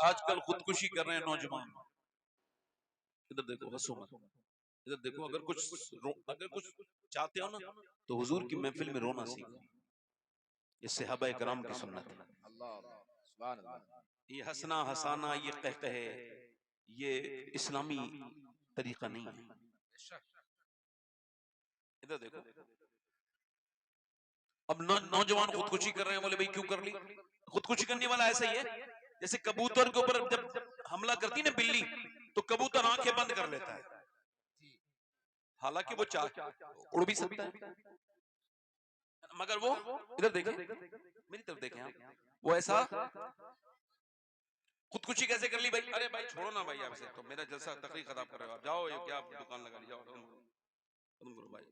आजकल खुदकुशी कर रहे हैं नौजवान। इधर देखो, हंसो मत। इधर देखो, अगर कुछ चाहते हो ना तो हुजूर की महफिल में रोना सीखो। ये सहाबा कराम की सुन्नत है। ये हंसना हंसाना, ये कहकहे, ये इस्लामी तरीका नहीं है। इधर देखो, अब नौजवान खुदकुशी कर रहे हैं। बोले भाई क्यों कर ली? खुदकुशी करने वाला ऐसा ही है जैसे कबूतर के ऊपर जब हमला करती ना बिल्ली, तो कबूतर आंखें बंद कर लेता है, हालांकि वो उड़ भी सकता है, मगर वो इधर देखें, मेरी तरफ देखें आप, वो ऐसा खुदकुशी कैसे कर ली भाई? अरे भाई छोड़ो ना भाई, आपसे तो मेरा जलसा तकरीर खराब कर रहे हो आप, जाओ ये क्या दुकान लगा ली, जाओ खत्म करो भाई,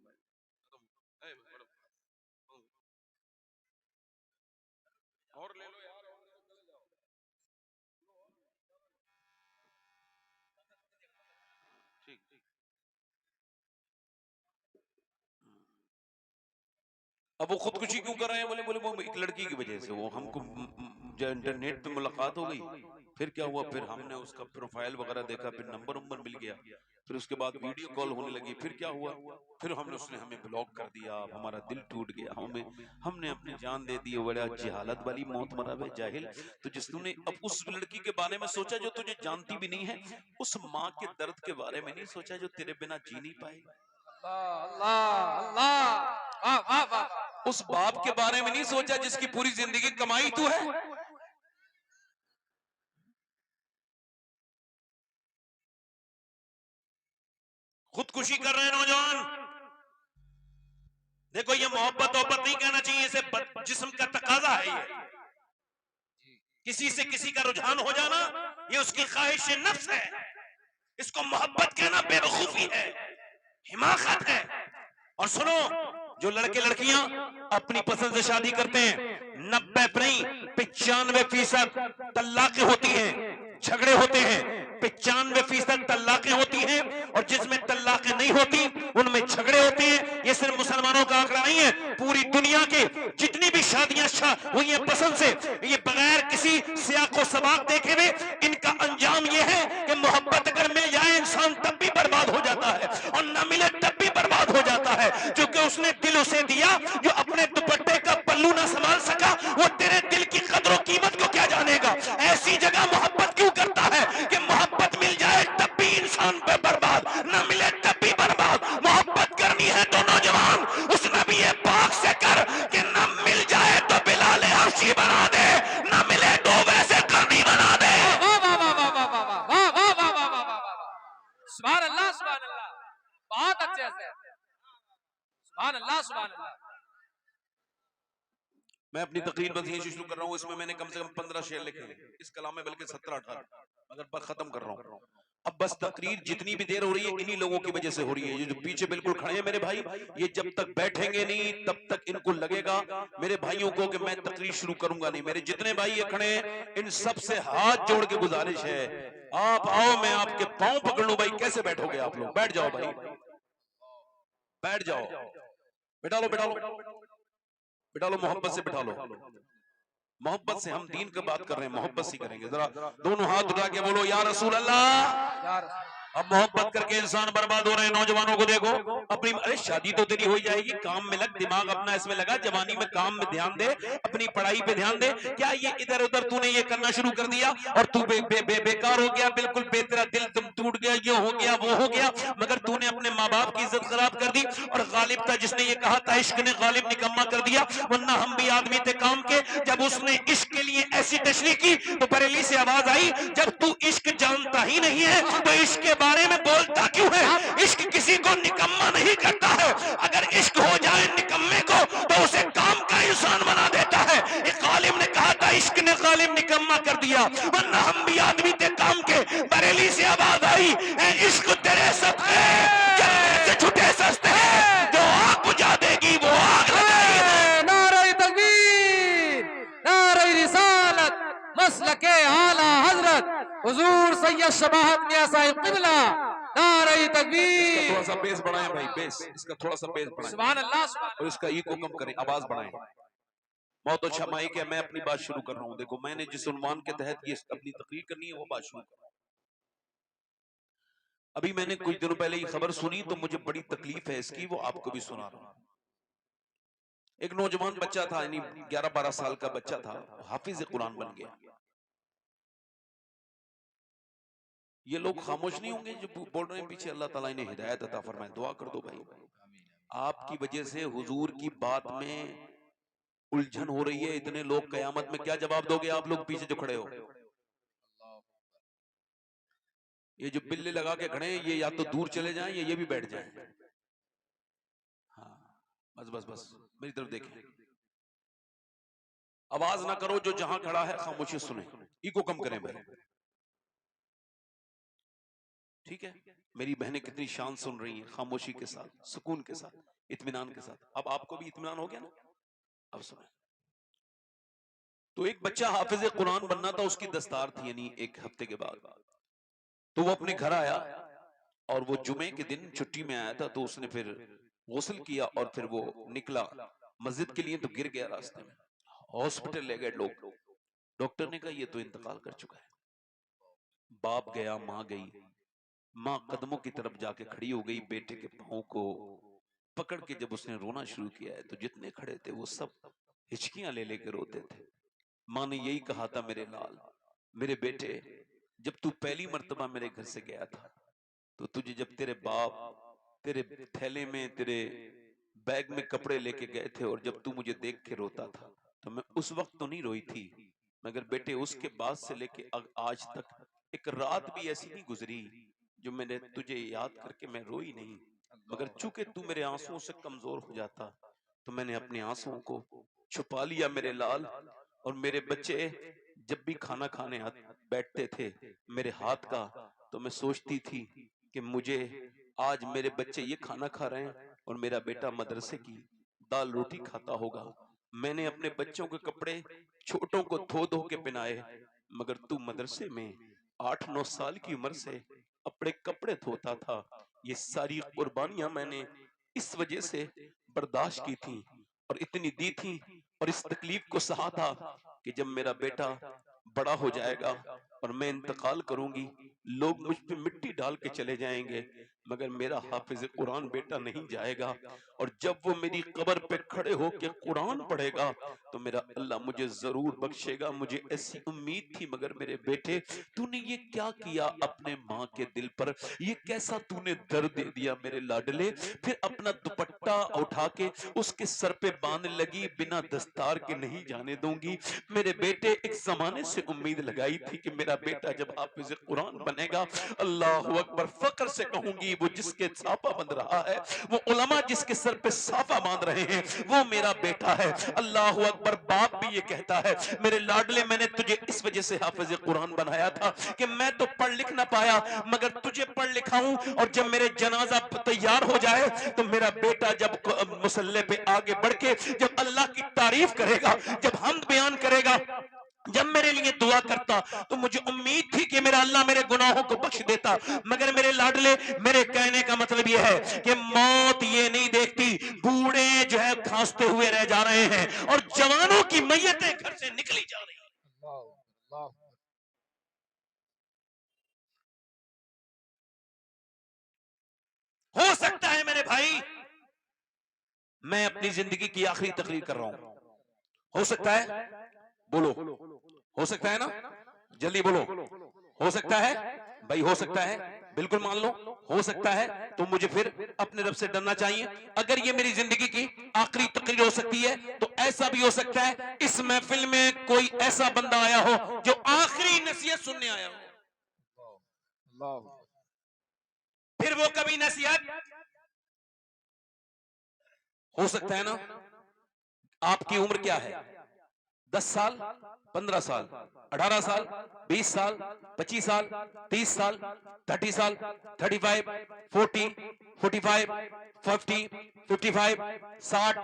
और ले लो यार, और चले जाओ। ठीक, अब वो खुदकुशी क्यों कर रहे हैं? बोले बोले वो एक लड़की की वजह से, वो हमको जो इंटरनेट पे मुलाकात हो गई, फिर क्या हुआ, फिर हमने उसका प्रोफाइल वगैरह देखा, फिर नंबर मिल गया, फिर उसके बाद वीडियो कॉल होने लगी, फिर क्या हुआ, फिर उसने हमें ब्लॉक कर दिया, हमारा दिल टूट गया, हमने अपनी जान दे दी। बड़ा जिहालत वाली मौत मरा वे जाहिल। तो जिसने अब उस लड़की के बारे में सोचा जो तुझे जानती भी नहीं है, उस माँ के दर्द के बारे में नहीं सोचा जो तेरे बिना जी नहीं पाए, अल्लाह अल्लाह, वाह वाह वाह, उस बाप के बारे में नहीं सोचा जिसकी पूरी जिंदगी कमाई तू है। खुदकुशी कर रहे हैं नौजवान। देखो ये मोहब्बत नहीं कहना चाहिए, इसे जिस्म का तकाजा है। ये किसी से किसी का रुझान हो जाना, ये उसकी ख्वाहिश नफ्स है। इसको मोहब्बत कहना बेवकूफी है, हिमाकत है। और सुनो, जो लड़के लड़कियां अपनी पसंद से शादी करते हैं, 90 नहीं 95% तलाकें होती हैं, झगड़े होते हैं। 95% तलाकें होती हैं, और जिसमें तलाकें नहीं होती उनमें झगड़े होते हैं। ये सिर्फ मुसलमानों का आंकड़ा नहीं है, पूरी दुनिया के जितनी भी शादियां हुई हैं पसंद से, ये बगैर किसी सियाको सबाक देखे हुए इनका अंजाम ये है कि मोहब्बत अगर मिल जाए इंसान तब भी बर्बाद हो जाता है, और न मिले तब भी बर्बाद हो जाता है। क्योंकि उसने दिल उसे दिया जो अपने दुपट्टे का पल्लू ना संभाल सका, वो तेरे दिल की कदर कीमत को क्या जानेगा। ऐसी जगह मोहब्बत क्यों करता है कि मोहब्बत मिल जाए तब भी इंसान पे बर्बाद, न मिले तब भी बर्बाद। मोहब्बत करनी है तो नौजवान उस नबी पाक से कर कि न मिल जाए तो बिलाल हबशी बना दे, न मिले तो वैसे करनी बना दे। सुभान अल्लाह सुभान अल्लाह, बहुत अच्छे से, सुभान अल्लाह सुभान अल्लाह। मैं अपनी तकरीर बस यहीं से शुरू कर रहा हूँ। इसमें मैंने कम से कम 15 शेर लिखे हैं, इस कलाम में बल्कि 17-18, मगर पर खत्म कर रहा हूँ। अब बस तकरीर जितनी भी देर हो रही है इन्हीं लोगों की वजह से हो रही है। ये जो पीछे बिल्कुल खड़े हैं मेरे भाई, ये जब तक बैठेंगे नहीं तब तक इनको लगेगा मेरे भाइयों को कि मैं तकरीर शुरू करूंगा नहीं। मेरे जितने भाई ये खड़े हैं इन सब से हाथ जोड़ के गुजारिश है, आप आओ, मैं आपके पांव पकड़ लूं। भाई कैसे बैठोगे आप लोग? बैठ जाओ भाई, बैठ जाओ, बैठा लो, बैठा लो, बैठा लो, मोहब्बत से बैठा लो। मोहब्बत से, हम दीन की बात कर रहे हैं, मोहब्बत से करेंगे। जरा दोनों हाथ उठा के बोलो या रसूल अल्लाह। अब मोहब्बत करके इंसान बर्बाद हो रहे हैं। नौजवानों को देखो, अपनी अरे शादी तो तेरी हो जाएगी, काम में लग, दिमाग अपना इसमें लगा, जवानी में काम में ध्यान दे, अपनी पढ़ाई पे ध्यान दे। क्या ये इधर उधर तूने ये करना शुरू कर दिया और तू बेकार हो गया, बिल्कुल तेरा दिल तुम टूट गया, ये हो गया वो हो गया, मगर तूने अपने माँ बाप की इज्जत खराब कर दी। और गालिब था जिसने ये कहा था इश्क ने गालिब निकम्मा कर दिया, वरना हम भी आदमी थे काम के। जब उसने इश्क के लिए ऐसी तशरीह की तो बरेली से आवाज आई, जब तू इश्क जानता ही नहीं है तो इश्क के बारे में बोलता क्यों है? इश्क किसी को निकम्मा नहीं करता है, अगर इश्क हो जाए निकम्मे को तो उसे काम का इंसान बना देता है। एक गालिब ने कहा था इश्क ने गालिब निकम्मा कर दिया, वरना हम भी आदमी थे काम के। बरेली से आवाज आई, इश्क तेरे सदके जन्नत से छुटे सस्ते हैं, जो आग बुझा देगी वो आग लगाई। नारे तकबीर, नारे रिसालत, मसलके आला हजरत हुजूर सैयद शबाहत मियां साहिब क़िबला, नारे तकबीर। थोड़ा सा बेस बढ़ाएं भाई, बेस इसका थोड़ा सा बेस बढ़ाएं, सुभान अल्लाह सुभान और इसका इको कम करें, आवाज बढ़ाएं। बहुत अच्छा माइक है, मैं अपनी बात शुरू कर रहा हूं। देखो मैंने जिस उन्वान के तहत ये अपनी तकरीर करनी है वो बात शुरू कर रहा हूं। अभी मैंने कुछ दिनों पहले ये खबर सुनी तो मुझे बड़ी तकलीफ है इसकी, वो आपको भी सुना रहा हूं। एक नौजवान बच्चा था, यानी 11-12 साल का बच्चा था, हाफिज कुरान बन गया। ये लोग खामोश नहीं होंगे जो बोल रहे हैं पीछे, अल्लाह ताला इन्हें हिदायत अता फरमाए, दुआ कर दो भाई। आपकी वजह से हुजूर की बात में उलझन हो रही है, इतने लोग, कयामत में क्या जवाब दोगे आप लोग पीछे जो खड़े हो? ये जो बिल्ले लगा के खड़े हैं ये या तो दूर चले जाएं या ये भी बैठ जाएं। हाँ बस बस बस मेरी तरफ देखें, आवाज ना करो, जो जहां खड़ा है खामोशी सुने, इको कम करें भाई, ठीक है? मेरी बहनें कितनी शान सुन रही हैं, खामोशी के साथ, सुकून के साथ, इत्मीनान के साथ। अब आपको भी इत्मीनान हो गया ना? अब सुने। तो एक बच्चा हाफिज कुरान बनना था, उसकी दस्तार थी, यानी एक हफ्ते के बाद। तो वो अपने घर आया और वो जुमे के दिन छुट्टी में आया था, तो उसने फिर गुस्ल किया और फिर वो निकला मस्जिद के लिए, तो गिर गया रास्ते में। हॉस्पिटल ले गए लोग, डॉक्टर ने कहा ये तो इंतकाल कर चुका है। बाप गया, माँ गई, माँ कदमों की तरफ जाके खड़ी हो गई, बेटे के पाँव को पकड़ के जब उसने रोना शुरू किया है तो जितने खड़े थे वो सब हिचकियां ले लेके रोते थे। माँ ने यही कहा था, मेरे लाल, मेरे बेटे, जब तू पहली मर्तबा मेरे घर से गया था तो तुझे जब तेरे बाप तेरे थैले में, तेरे बैग में कपड़े लेके गए थे और जब तू मुझे देख के रोता था तो मैं उस वक्त तो नहीं रोई थी, मगर बेटे उसके बाद से लेके आज तक एक रात भी ऐसी नहीं गुजरी जो मैंने तुझे याद करके मैं रोई नहीं। मगर चूंकि तू मेरे आंसुओं से कमजोर हो जाता तो मैंने अपने आंसुओं को छुपा लिया मेरे लाल। और मेरे बच्चे जब भी खाना खाने बैठते थे मेरे हाथ का, तो मैं सोचती थी कि मुझे आज मेरे बच्चे ये खाना खा रहे हैं और मेरा बेटा मदरसे की दाल रोटी खाता होगा। मैंने अपने बच्चों के कपड़े छोटों को धो धो के पहनाए, मगर तू मदरसे में 8-9 साल की उम्र से अपने कपड़े धोता था। ये सारी कुर्बानियां मैंने इस वजह से बर्दाश्त की थी और इतनी दी थी और इस तकलीफ को सहा था कि जब मेरा बेटा बड़ा हो जाएगा और मैं इंतकाल करूंगी, लोग मुझ पे मिट्टी डाल के चले जाएंगे, मगर मेरा हाफिज कुरान बेटा नहीं जाएगा। और जब वो मेरी कब्र पे खड़े होके कुरान पढ़ेगा तो मेरा अल्लाह मुझे जरूर बख्शेगा। मुझे ऐसी उम्मीद थी, मगर मेरे बेटे तूने ये क्या किया अपने माँ के दिल पर, ये कैसा तूने दर्द दे दिया मेरे लाडले। फिर अपना दुपट्टा उठा के उसके सर पे बांधने लगी, बिना दस्तार के नहीं जाने दूंगी। मेरे बेटे एक जमाने से उम्मीद लगाई थी कि मेरा बेटा जब हाफिज कुरान बनेगा, अल्लाह अकबर, फक्र से कहूंगी वो जिसके साफा बंध रहा है, वो उलमा जिसके सर पे साफा बांध रहे हैं, वो मेरा बेटा है। अल्लाह अकबर। बाप भी ये कहता है, मेरे लाडले मैंने तुझे इस वजह से हाफिज कुरान बनाया था कि मैं तो पढ़ लिख ना पाया, मगर तुझे पढ़ लिखाऊं, और जब मेरे जनाजा तैयार हो जाए तो मेरा बेटा जब मुसल्ले पे आगे बढ़ के जब अल्लाह की तारीफ करेगा, जब हमद बयान करेगा, जब मेरे लिए दुआ करता, तो मुझे उम्मीद थी कि मेरा अल्लाह मेरे गुनाहों को बख्श देता। मगर मेरे लाडले, मेरे कहने का मतलब यह है कि मौत ये नहीं देखती, बूढ़े जो है खांसते हुए रह जा रहे हैं और जवानों की मैयतें घर से निकली जा रही हैं। हो सकता है मेरे भाई, मैं अपनी जिंदगी की आखिरी तकरीर कर रहा हूं, हो सकता है, बोलो, हो सकता है ना, जल्दी बोलो, हो सकता है भाई, हो सकता है, बिल्कुल मान लो हो सकता है। तो मुझे फिर अपने रब से डरना चाहिए। अगर ये मेरी जिंदगी की आखिरी तकरीर हो सकती है तो ऐसा भी हो सकता है इस महफिल में कोई ऐसा बंदा आया हो जो आखिरी नसीहत सुनने आया हो, फिर वो कभी नसीहत, हो सकता है ना। आपकी उम्र क्या है? 10 साल, 15 साल, 18 साल, 20 साल, 25 साल, 30 साल, 30 साल, 35, 40, 45, 50, 55, 60,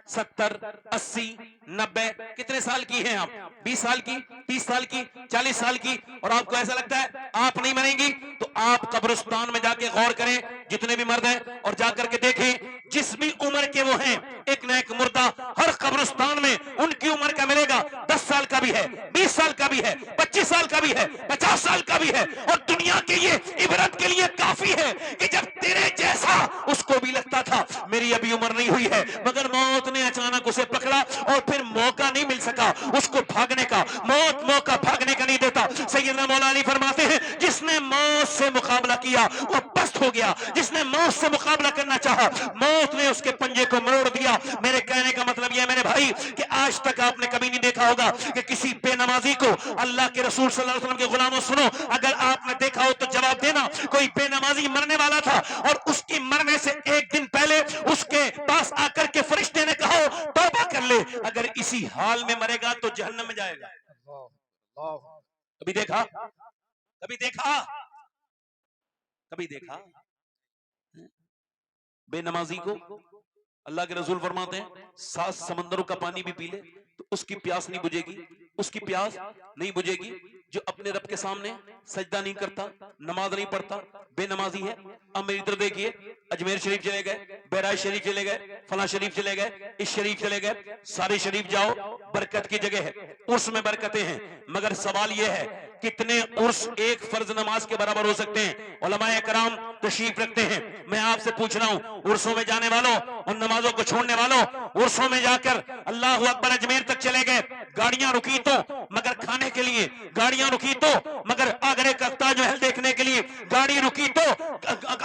70, 80, 90, कितने साल की हैं आप? 20 साल की, 30 साल की, 40 साल की, और आपको ऐसा लगता है आप नहीं मरेंगी? तो आप कब्रिस्तान में जाके गौर करें, जितने भी मर्द हैं, और जाकर के देखें जिस भी उम्र के वो हैं, एक न एक मुर्दा हर कब्रिस्तान में उनकी उम्र भी है, 20 साल का भी है, 25 साल का भी है, 50 साल का भी है, और दुनिया के ये इबरत के लिए काफी है कि जब तेरे जैसा उसको भी लगता था मेरी अभी उम्र नहीं हुई है, मगर मौत ने अचानक उसे पकड़ा और फिर मौका नहीं मिल सका उसको भागने का। मौत मौका भागने का नहीं देता। सैयदना मौला अली फरमाते हैं जिसने मौत से मुकाबला किया वो पस्त हो गया, जिसने मौत से मुकाबला करना चाहा मौत ने उसके पंजे को मोड़ दिया। मेरे कहने का मतलब यह है मेरे भाई कि आज तक आपने कभी नहीं देखा होगा कि किसी बेनमाजी को अल्लाह के रसूल सल्लल्लाहु अलैहि वसल्लम के गुलामों, सुनो, अगर आपने देखा हो तो जवाब देना, कोई बेनमाजी मरने वाला था और उसकी मरने से एक दिन पहले उसके पास आकर के फरिश्ते ने कहा तौबा कर ले, अगर इसी हाल में मरेगा तो जहन्नम में जाएगा। कभी देखा? कभी देखा? कभी देखा बेनमाजी को? अल्लाह के रसूल फरमाते हैं 7 समंदरों का पानी भी पी ले तो उसकी प्यास नहीं बुझेगी, उसकी प्यास नहीं बुझेगी। जो अपने रब के सामने सजदा नहीं करता, नमाज नहीं पढ़ता, बेनमाजी है। अब मेरी तरफ देखिए, अजमेर शरीफ चले गए, बहराइच शरीफ चले गए, फला शरीफ चले गए, इस शरीफ चले गए, सारे शरीफ जाओ, बरकत की जगह है, उर्स में बरकतें हैं, मगर सवाल यह है कितने उर्स एक फर्ज नमाज के बराबर हो सकते हैं? उलमाए कराम तशरीफ रखते हैं। मैं आपसे पूछ रहा हूं, उर्सों में जाने वालों और नमाजों को छोड़ने वालों, उर्सों में जाकर अल्लाह अकबर अजमेर तक चले गए, गाड़ियां रुकी तो मगर खाने के लिए, गाड़ियां रुकी तो मगर आगरे का ताजमहल देखने के लिए, गाड़ी रुकी तो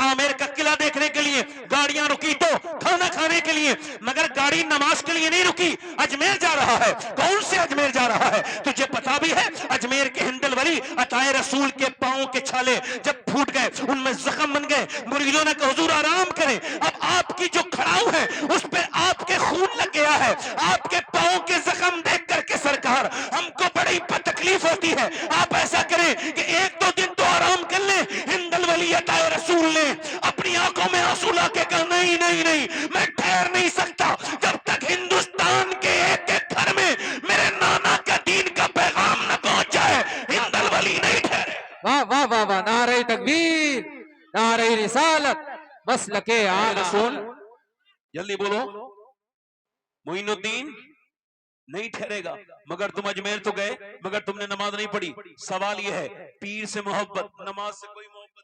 आमेर का किला देखने के लिए, गाड़ियां रुकी तो खाना खाने के लिए, मगर गाड़ी नमाज के लिए नहीं रुकी, अजमेर जा रहा है। कौन से अजमेर जा रहा है? तुझे पता भी है अजमेर के हिंदल वली अताए रसूल के पांव के छाले जब फूट गए, उनमें जख्म बन गए, मुरीदों ने कहा हुजूर आराम करें, अब आपकी जो खड़ाऊ है उस पे आपके खून लग गया है, आपके पांव के जख्म देख करके सरकार हमको बड़ी तकलीफ होती है, आप ऐसा करें कि 1-2 दिन तो आराम कर ले। हिंदल वली अताए रसूल ने अपनी आंखों में आंसू लाके कहा नहीं नहीं नहीं, मैं ठहर नहीं सकता जब तक हिंदुस्तान के एक एक घर में मेरे नाना का दीन का पैगाम न पहुंच जाए, हिंदल वली नहीं ठहरे। वाह वाह वाह वाह, नारे तकबीर, नारे रिसालत, मसलके रसूल। जल्दी बोलो, मोइनुद्दीन नहीं ठहरेगा। मगर तुम अजमेर तो गए, मगर तुमने नमाज नहीं पढ़ी। सवाल यह है, पीर से मोहब्बत, नमाज से कोई मोहब्बत?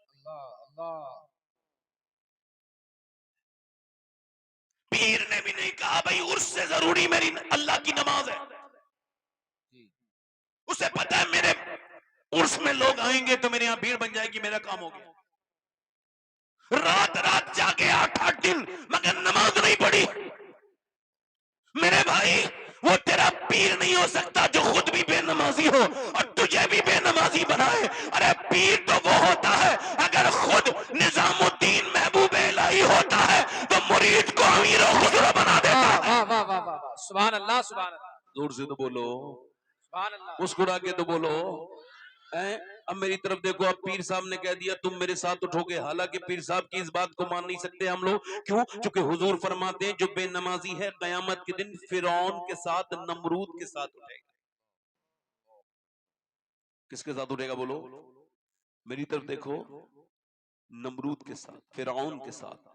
पीर ने भी नहीं कहा भाई उर्स से जरूरी मेरी अल्लाह की नमाज है। उसे पता है मेरे उर्स में लोग आएंगे तो मेरे यहां भीड़ बन जाएगी, मेरा काम हो गया। रात रात जाके 8-8 दिन मगर नमाज नहीं पढ़ी। मेरे भाई वो तेरा पीर नहीं हो सकता जो खुद भी बेनमाजी हो और तुझे भी बेनमाजी बनाए। अरे पीर तो वो होता है अगर खुद निजामुद्दीन महबूब इलाही होता है तो मुरीद को अमीर और खुसरो बना देता है। वाह वाह वाह वाह, सुभान अल्लाह, सुभान अल्लाह, जोर से तो बोलो, सुभान अल्लाह, मुस्कुरा के तो बोलो। अब मेरी तरफ देखो, अब पीर साहब ने कह दिया तुम मेरे साथ उठोगे। हालांकि पीर साहब की इस बात को मान नहीं सकते हम लोग। क्यों? क्योंकि हुजूर फरमाते हैं जो बेनमाजी है कयामत के दिन फिरौन के साथ, नमरूद के साथ उठेगा। किसके साथ उठेगा बोलो? मेरी तरफ देखो, नमरूद के साथ, फिरौन के साथ,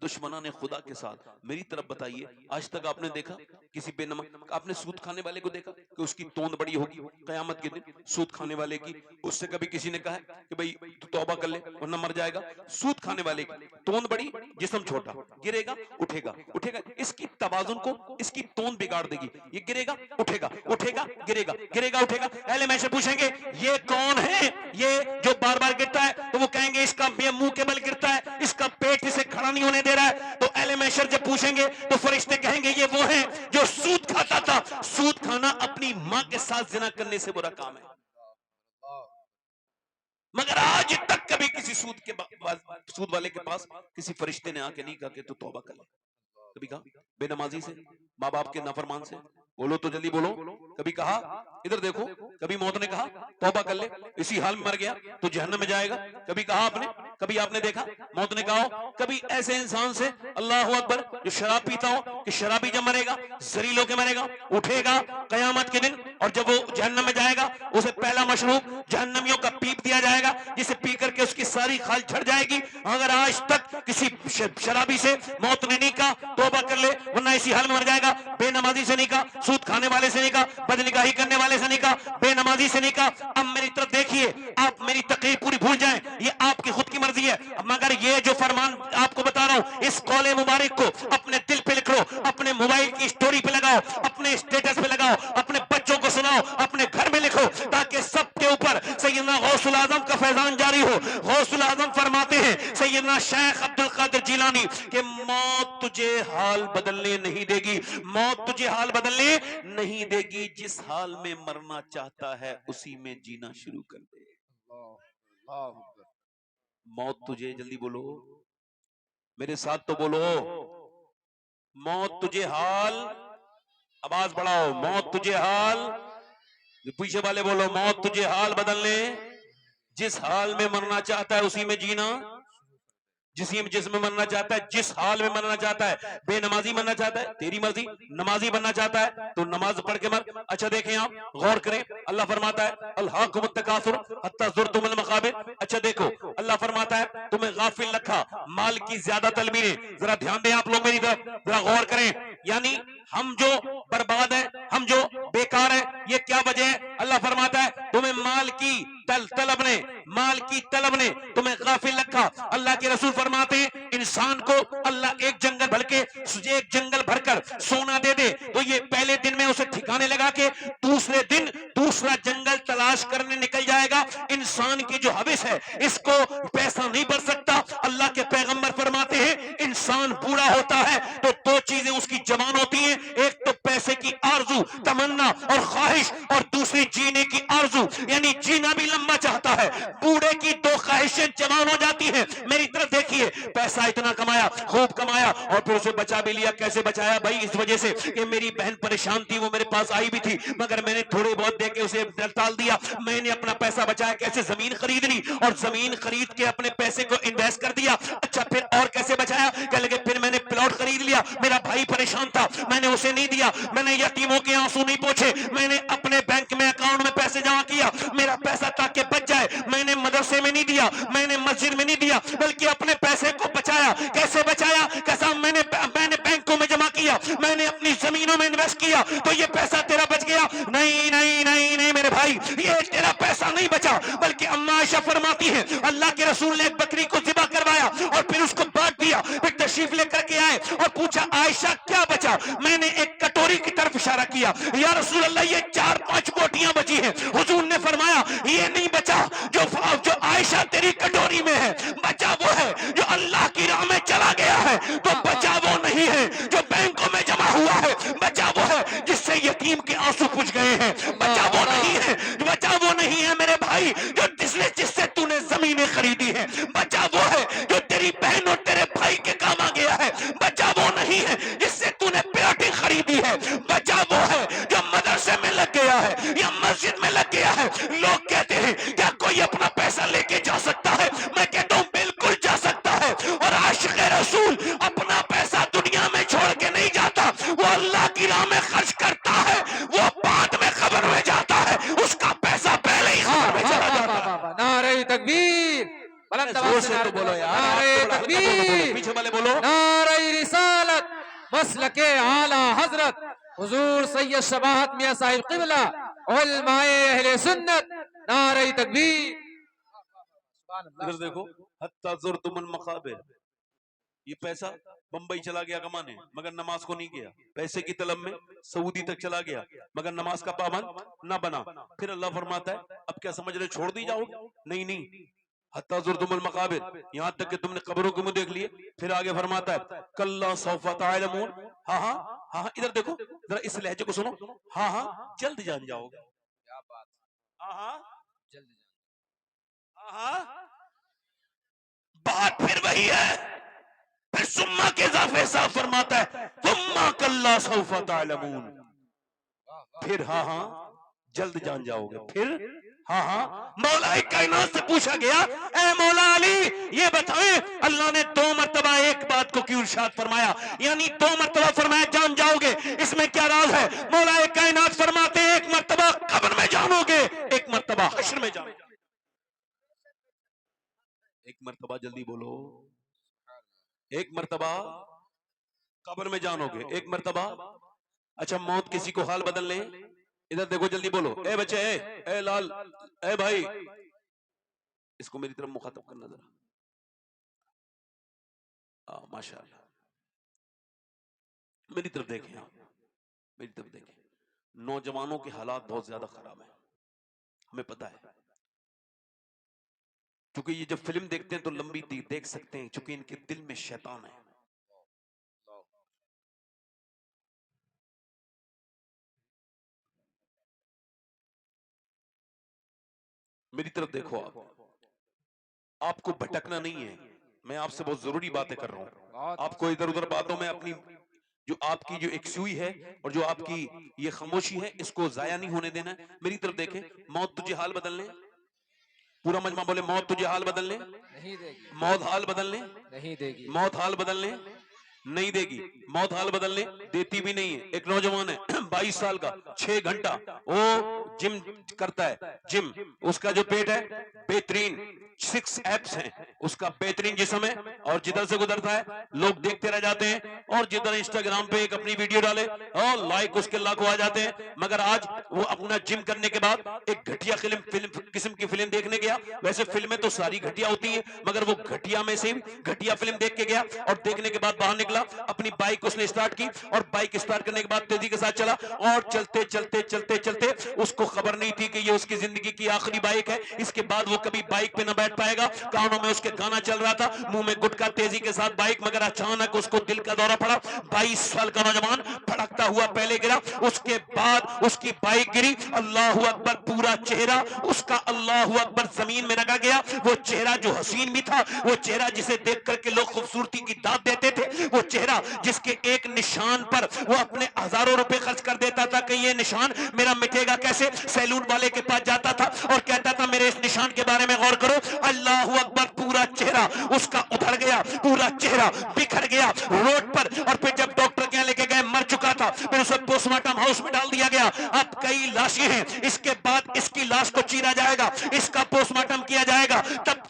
दुश्मना ने खुदा के साथ। मेरी तरफ बताइए, आज तक आपने देखा किसी बेनमा, आपने सूद खाने वाले को देखा कि उसकी तोंद बड़ी होगी कयामत के दिन? सूद खाने वाले की, उससे कभी किसी ने कहा है कि भाई तू तौबा कर ले वरना मर जाएगा? सूद खाने वाले की तोंद बड़ी, जिस्म छोटा, गिरेगा उठेगा, उठेगा। इसकी तवाजुन को इसकी तोंद बिगाड़ देगी। ये गिरेगा उठेगा, उठेगा गिरेगा, गिरेगा उठेगा। अहले महशर पूछेंगे ये कौन है ये जो बार बार गिरता है? तो वो कहेंगे इसका मुंह के बल गिरता है, इसका पेट इसे खड़ा नहीं होने दे रहा है। तो अहले महशर जब पूछेंगे तो फरिश्ते कहेंगे ये वो है जो सूद खाता था। सूद खाना अपनी मां के साथ जिना करने से बुरा काम है। मगर आज तक कभी किसी सूद वाले के पास किसी फरिश्ते ने आके नहीं कहा कि तू तौबा कर ले। कभी कहा बेनमाजी से, माँ बाप के नाफरमान से? बोलो तो जल्दी बोलो। कभी कहा? इधर देखो, कभी मौत ने कहा तौबा कर ले, इसी हाल में मर गया तो जहन्नम में जाएगा? कभी कहा आपने? कभी आपने देखा मौत ने कहा? कभी ऐसे इंसान से, अल्लाह अकबर, जो शराब पीता हो कि शराबी जब मरेगा जरील होके मरेगा, उठेगा कयामत के दिन और जब वो जहन्नम में जाएगा उसे पहला मशरूब जहन्नमियों का पीप दिया जाएगा जिसे पी करके उसकी सारी खाल झड़ जाएगी। अगर आज तक किसी शराबी से मौत ने नहीं कहा तौबा कर ले, वरना इसी हाल में मर जाएगा। बेनमाजी से नहीं कहा, सूद खाने वाले से नहीं कहा, बदनिगाही करने वाले से नहीं कहा, बेनमाजी से नहीं कहा। अब मेरी तरफ देखिए, आप मेरी तकरीर पूरी भूल जाएं, ये आपकी खुद की मर्जी है, मगर ये जो फरमान आपको बता रहा हूं, इस कौले मुबारक को अपने दिल पे लिख लो, अपने मोबाइल की स्टोरी पे लगाओ, अपने स्टेटस पे लगाओ, अपने बच्चों को सुनाओ, अपने घर में लिखो, ताकि सबके ऊपर सैयदना गौसुल आजम का फैजान जारी हो। गौसुल आजम फरमाते हैं सैयदना शेख अब्दुल कादिर जिलानी कि मौत तुझे हाल बदलने नहीं देगी, मौत तुझे हाल बदलने नहीं देगी। जिस हाल में मरना चाहता है उसी में जीना शुरू कर दे। मौत तुझे, जल्दी बोलो मेरे साथ तो बोलो, मौत तुझे हाल, आवाज बढ़ाओ, मौत तुझे हाल, पीछे वाले बोलो, मौत तुझे हाल बदलने, जिस हाल में मरना चाहता है उसी में जीना, जिसमें मरना चाहता है, जिस हाल में मरना चाहता है। बेनमाजी मरना चाहता है, तेरी मर्जी, नमाजी बनना चाहता है तो नमाज पढ़ के मर। अच्छा देखें, आप गौर करें, अल्लाह फरमाता है अल्हाकुमुत तकासुर हत्ता ज़ुरतुमुल मक़ाबिर। अच्छा देखो, अल्लाह फरमाता है तुम्हें गाफिल रखा माल की ज्यादा तलबी ने। जरा ध्यान दें आप लोग मेरी तरफ, जरा गौर करें, यानी हम जो बर्बाद है, हम जो बेकार है, ये क्या वजह है? अल्लाह फरमाता है तुम्हें माल की तलब ने, माल की तलब ने तुम्हें गाफिल रखा। अल्लाह के रसूल फरमाते हैं इंसान को अल्लाह एक जंगल भरकर सोना दे दे तो ये पहले दिन में उसे ठिकाने लगा के दूसरे दिन दूसरा जंगल तलाश करने निकल जाएगा। इंसान की जो हविस है इसको पैसा नहीं बढ़ सकता। अल्लाह के पैगंबर फरमाते हैं इंसान बूढ़ा होता है तो दो चीजें उसकी जवान होती हैं, एक तो पैसे की आरजू तमन्ना और ख्वाहिश, और दूसरी जीने की आरजू, यानी जीना भी लंबा चाहता है। बूढ़े की दो ख्वाहिशें जवान हो जाती हैं। मेरी तरफ देखिए, पैसा इतना कमाया, खूब कमाया और फिर उसे बचा भी लिया। कैसे बचाया भाई? इस वजह से कि मेरी बहन परेशान थी, वो मेरे पास आई भी थी मगर मैंने थोड़े बहुत देके उसे टाल दिया। मैंने अपना पैसा बचाया, कैसे? जमीन खरीद ली और जमीन खरीद के अपने पैसे को इन्वेस्ट कर दिया। अच्छा फिर और कैसे बचाया? कह लगे फिर मैंने प्लॉट खरीद लिया, मेरा भाई परेशान था, मैंने उसे नहीं दिया, मैंने यतीमों के आंसू नहीं पोंछे, मैंने अपने बैंक में अकाउंट में पैसे जमा किया, मेरा पैसा ताकि बच जाए। मैंने मदरसे में नहीं दिया, मैंने मस्जिद में नहीं दिया, बल्कि अपने पैसे को बचाया। कैसे बचाया? कसम, मैंने बैंकों में जमा किया, मैंने अपनी जमीनों में इन्वेस्ट किया तो ये पैसा तेरा बच गया। नहीं नहीं नहीं नहीं मेरे भाई, ये तेरा पैसा नहीं बचा, बल्कि अम्मा आयशा फरमाती है अल्लाह के रसूल ने एक बकरी को ज़िबा करवाया और फिर उसको बांट दिया। फिर तशरीफ लेकर के आए और पूछा आयशा क्या बचा? मैंने एक कटोरी की तरफ इशारा किया, या रसूल अल्लाह ये 4-5 बोटियां बची हैं। हुजूर ने फरमाया ये नहीं बचा जो आयशा तेरी कटोरी में है, बचा वो है जो अल्लाह की राह में चला गया है। तो बचा वो नहीं है जो बैंकों में जमा हुआ है, बचा वो है जिससे यतीम के आंसू पूछ गए हैं। बचा वो नहीं है, बचा वो नहीं है मेरे भाई जो जिससे तूने जमीनें खरीदी है। बचा वो है जो तेरी बहन और तेरे भाई के काम आ गया है। बचा वो नहीं है जिससे तूने प्लॉटिंग खरीदी है। बचा वो है जो मदरसे में लग गया है या मस्जिद में लग गया है। लोग कहते हैं क्या कोई अपना पैसा लेके जा सकता है? मैं कहता हूं बिल्कुल जा सकता है। और आशिक रसूल अपना पैसा दुनिया में छोड़ के नहीं जाता, वो अल्लाह की राह में खर्च करता है। वो बाद में खबर में जाता है, उसका पैसा पहले ही खबर में चला जाता है। नारे तकबीर, बुलंद आवाज से बोलो यार, नारे तकबीर, पीछे वाले बोलो, नारे रिसालत, मसलके आला हजरत हुजूर सैयद शबाहत मियां साहिब क़िबला उलमाए अहले सुन्नत, नारे तकबीर। इधर देखो, हत्ता ज़ुरतुमुल मक़ाबिर, ये पैसा बंबई चला गया कमाने मगर नमाज को नहीं गया। पैसे की तलब में सऊदी तक चला गया मगर नमाज का पाबंद ना बना। फिर अल्लाह फरमाता है अब क्या समझ रहे छोड़ दी जाओगे? नहीं नहीं, हत्ता ज़ुरतुमुल मक़ाबिर, यहां तक कि तुमने कब्रों को मुंह देख लिए। फिर आगे फरमाता है कल्ला सौफ़ा तअलमून, हाँ हाँ हाँ, इधर देखो जरा इस लहजे को सुनो, हाँ हाँ जल्द जान जाओगे। क्या बात, हाँ हाँ जल्द हाँ, बात फिर वही है। फिर सुम्मा के इजाफे साफ फरमाता है सुम्मा कल्ला सौफ़ा तअलमून, फिर हाँ हाँ जल्द जान जाओगे। फिर हाँ हाँ, मौला कायनात से पूछा गया ए मौला अली ये बताएं अल्लाह ने 2 मरतबा एक बात को क्यों इरशाद फरमाया, यानी 2 मरतबा फरमाया जान जाओगे, इसमें क्या राज है? मौला कायनात फरमाते हैं 1 मरतबा कब्र में जानोगे, 1 मरतबा हश्र में जानोगे। एक मर्तबा जल्दी बोलो, एक मर्तबा कब्र में जानोगे, एक मर्तबा। अच्छा, मौत किसी को हाल बदल ले, इधर देखो जल्दी बोलो, ए बच्चे, ए लाल, ए भाई, इसको मेरी तरफ मुखातब करना जरा। माशाअल्लाह, मेरी तरफ देखें आप, मेरी तरफ देखें। नौजवानों के हालात बहुत ज्यादा खराब है, हमें पता है, क्योंकि ये जब फिल्म देखते हैं तो लंबी देख सकते हैं, क्योंकि इनके दिल में शैतान है। मेरी तरफ देखो आप, आपको भटकना नहीं है, मैं आपसे बहुत जरूरी बातें कर रहा हूं। आपको इधर उधर बातों में अपनी जो आपकी जो एक सुई है और जो आपकी ये खामोशी है, इसको जाया नहीं होने देना है। मेरी तरफ देखें, मौत तुझे हाल बदलने, पूरा मजमा बोले, मौत तुझे हाल बदलने नहीं देगी, मौत हाल बदलने नहीं देगी, मौत हाल बदलने नहीं देगी, मौत हाल बदलने देती भी नहीं है। एक नौजवान है 22 साल का, 6 घंटा वो जिम करता है, जिम, उसका जो पेट है बेहतरीन, 6 एब्स हैं, उसका बेहतरीन जिस्म है, और जिधर से गुजरता है लोग देखते रह जाते हैं, और जिधर इंस्टाग्राम पे एक अपनी वीडियो डाले और लाइक उसके लाखों आ जाते हैं। मगर आज वो अपना जिम करने के बाद एक घटिया फिल्म किस्म की फिल्म देखने गया। वैसे फिल्में तो सारी घटिया होती हैं, मगर वो घटिया में से घटिया फिल्म देख के गया, और देखने के बाद बाहर निकला, अपनी बाइक उसने स्टार्ट की, और बाइक स्टार्ट करने के बाद तेजी के साथ चला, और चलते चलते चलते चलते उसको खबर नहीं थी कि ये उसकी जिंदगी की आखिरी बाइक है, इसके बाद वो कभी बाइक पे न बैठ पाएगा। कानों में उसके गाना चल रहा था, मुंह में गुटखा, तेजी के साथ बाइक, मगर अचानक उसको दिल का दौरा पड़ा। 22 साल का नौजवान भड़कता हुआ पहले गिरा, उसके बाद उसकी बाइक गिरी, अल्लाहू अकबर, पूरा चेहरा उसका अल्लाहू अकबर जमीन में रगा गया। वो चेहरा जो हसीन भी था, वो चेहरा जिसे देख करके लोग खूबसूरती की दाद देते थे, वो चेहरा जिसके एक निशान पर वो अपने हजारों रुपए खर्च कर देता था कि ये निशान मेरा मिटेगा कैसे। सैलून वाले के पास जाता था और कहता था मेरे इस निशान के बारे में गौर करो। अल्लाहू अकबर, पूरा चेहरा उसका उधड़ गया, पूरा चेहरा बिखर गया रोड पर। और फिर जब डॉक्टर के यहाँ लेके गए, मर चुका था, फिर उसे पोस्टमार्टम हाउस में डाल दिया गया। अब कई लाशें हैं, इसके बाद इसकी लाश को चीरा जाएगा, इसका पोस्टमार्टम किया जाएगा, तब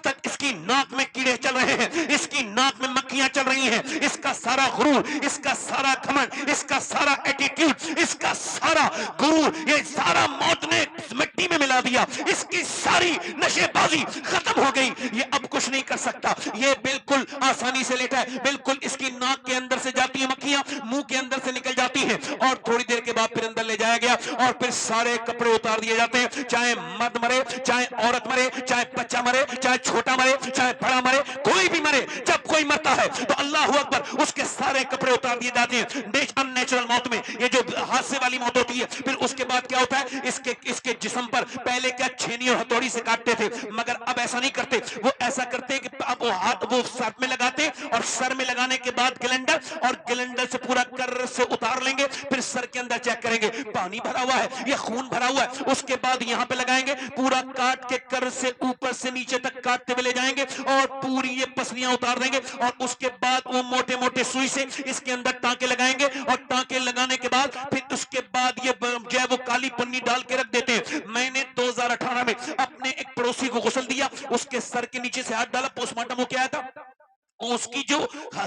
तक इसकी नाक में कीड़े चल रहे हैं, इसकी नाक में मक्खियां चल रही हैं, इसका सारा गुरूर, इसका सारा घमंड, इसका सारा एटीट्यूड, इसका सारा गुरूर, ये सारा मौत ने मिट्टी में मिला दिया। इसकी सारी नशेबाजी खत्म हो गई, ये अब कुछ नहीं कर सकता, ये बिल्कुल आसानी से लेटा है, बिल्कुल इसकी नाक के अंदर से जाती है मक्खियां, मुंह के अंदर से निकल जाती हैं, और थोड़ी देर के बाद फिर अंदर ले जाया गया, और फिर सारे कपड़े उतार दिए जाते हैं। चाहे मर्द मरे, चाहे औरत मरे, चाहे बच्चा मरे, चाहे छोटा मरे, चाहे बड़ा मरे, कोई भी मरे, जब कोई मरता है तो अल्लाहू अकबर, उसके सारे कपड़े उतार दिए जाते हैं। अननेचुरल मौत में, ये जो हादसे वाली मौत होती है, फिर उसके बाद क्या होता है, इसके जिस्म पर पहले क्या छेनी और हथौड़ी से काटते थे, मगर अब ऐसा नहीं करते। वो ऐसा करते कि अब वो हाथ वो सर में लगाते, और सर में लगाने के बाद ग्लैंडर, और ग्लैंडर से पूरा कर्र से उतार लेंगे, फिर सर के अंदर चेक करेंगे पानी भरा हुआ है या खून भरा हुआ है, उसके बाद यहाँ पे लगाएंगे, पूरा काट के कर्र से ऊपर से नीचे तक काटते हुए ले जाएंगे, और पूरी ये पसलियां उतार देंगे, और उसके बाद वो मोटे मोटे सुई से इसके अंदर टांके लगाएंगे, और टांके लगाने के बाद फिर उसके बाद ये जो है वो काली पन्नी डाल के रख देते हैं। मैंने 2018 में अपने एक पड़ोसी को गुस्ल दिया, उसके सर के नीचे से हाथ डाला, पोस्टमार्टम हो के आया था, उसकी जो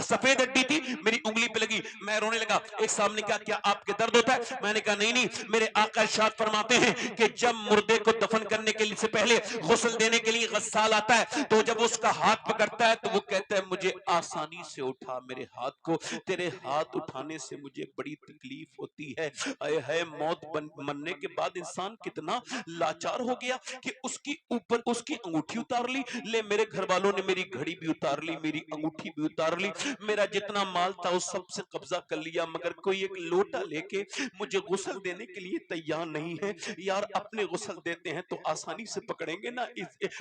सफेद हड्डी थी मेरी उंगली पे लगी, मैं रोने लगा। एक सामने कहा क्या आपके दर्द होता है? मैंने कहा नहीं नहीं, मेरे आका इरशाद फरमाते हैं कि जब मुर्दे को दफन करने के लिए से पहले गुस्ल देने के लिए गस्साल आता है, तो जब उसका हाथ पकड़ता है तो वो कहता है मुझे आसानी से उठा मेरे हाथ को, तेरे हाथ उठाने से मुझे बड़ी तकलीफ होती है। है मौत मरने के बाद इंसान कितना लाचार हो गया कि उसकी ऊपर उसकी अंगूठी उतार ली, ले मेरे घर वालों ने मेरी घड़ी भी उतार ली, मेरी अंगूठी भी उतार ली, मेरा जितना माल था उस सब से कब्जा कर लिया, मगर कोई एक लोटा लेके मुझे गुस्ल देने के लिए तैयार नहीं है। यार अपने गुस्ल देते हैं तो आसानी से पकड़ेंगे ना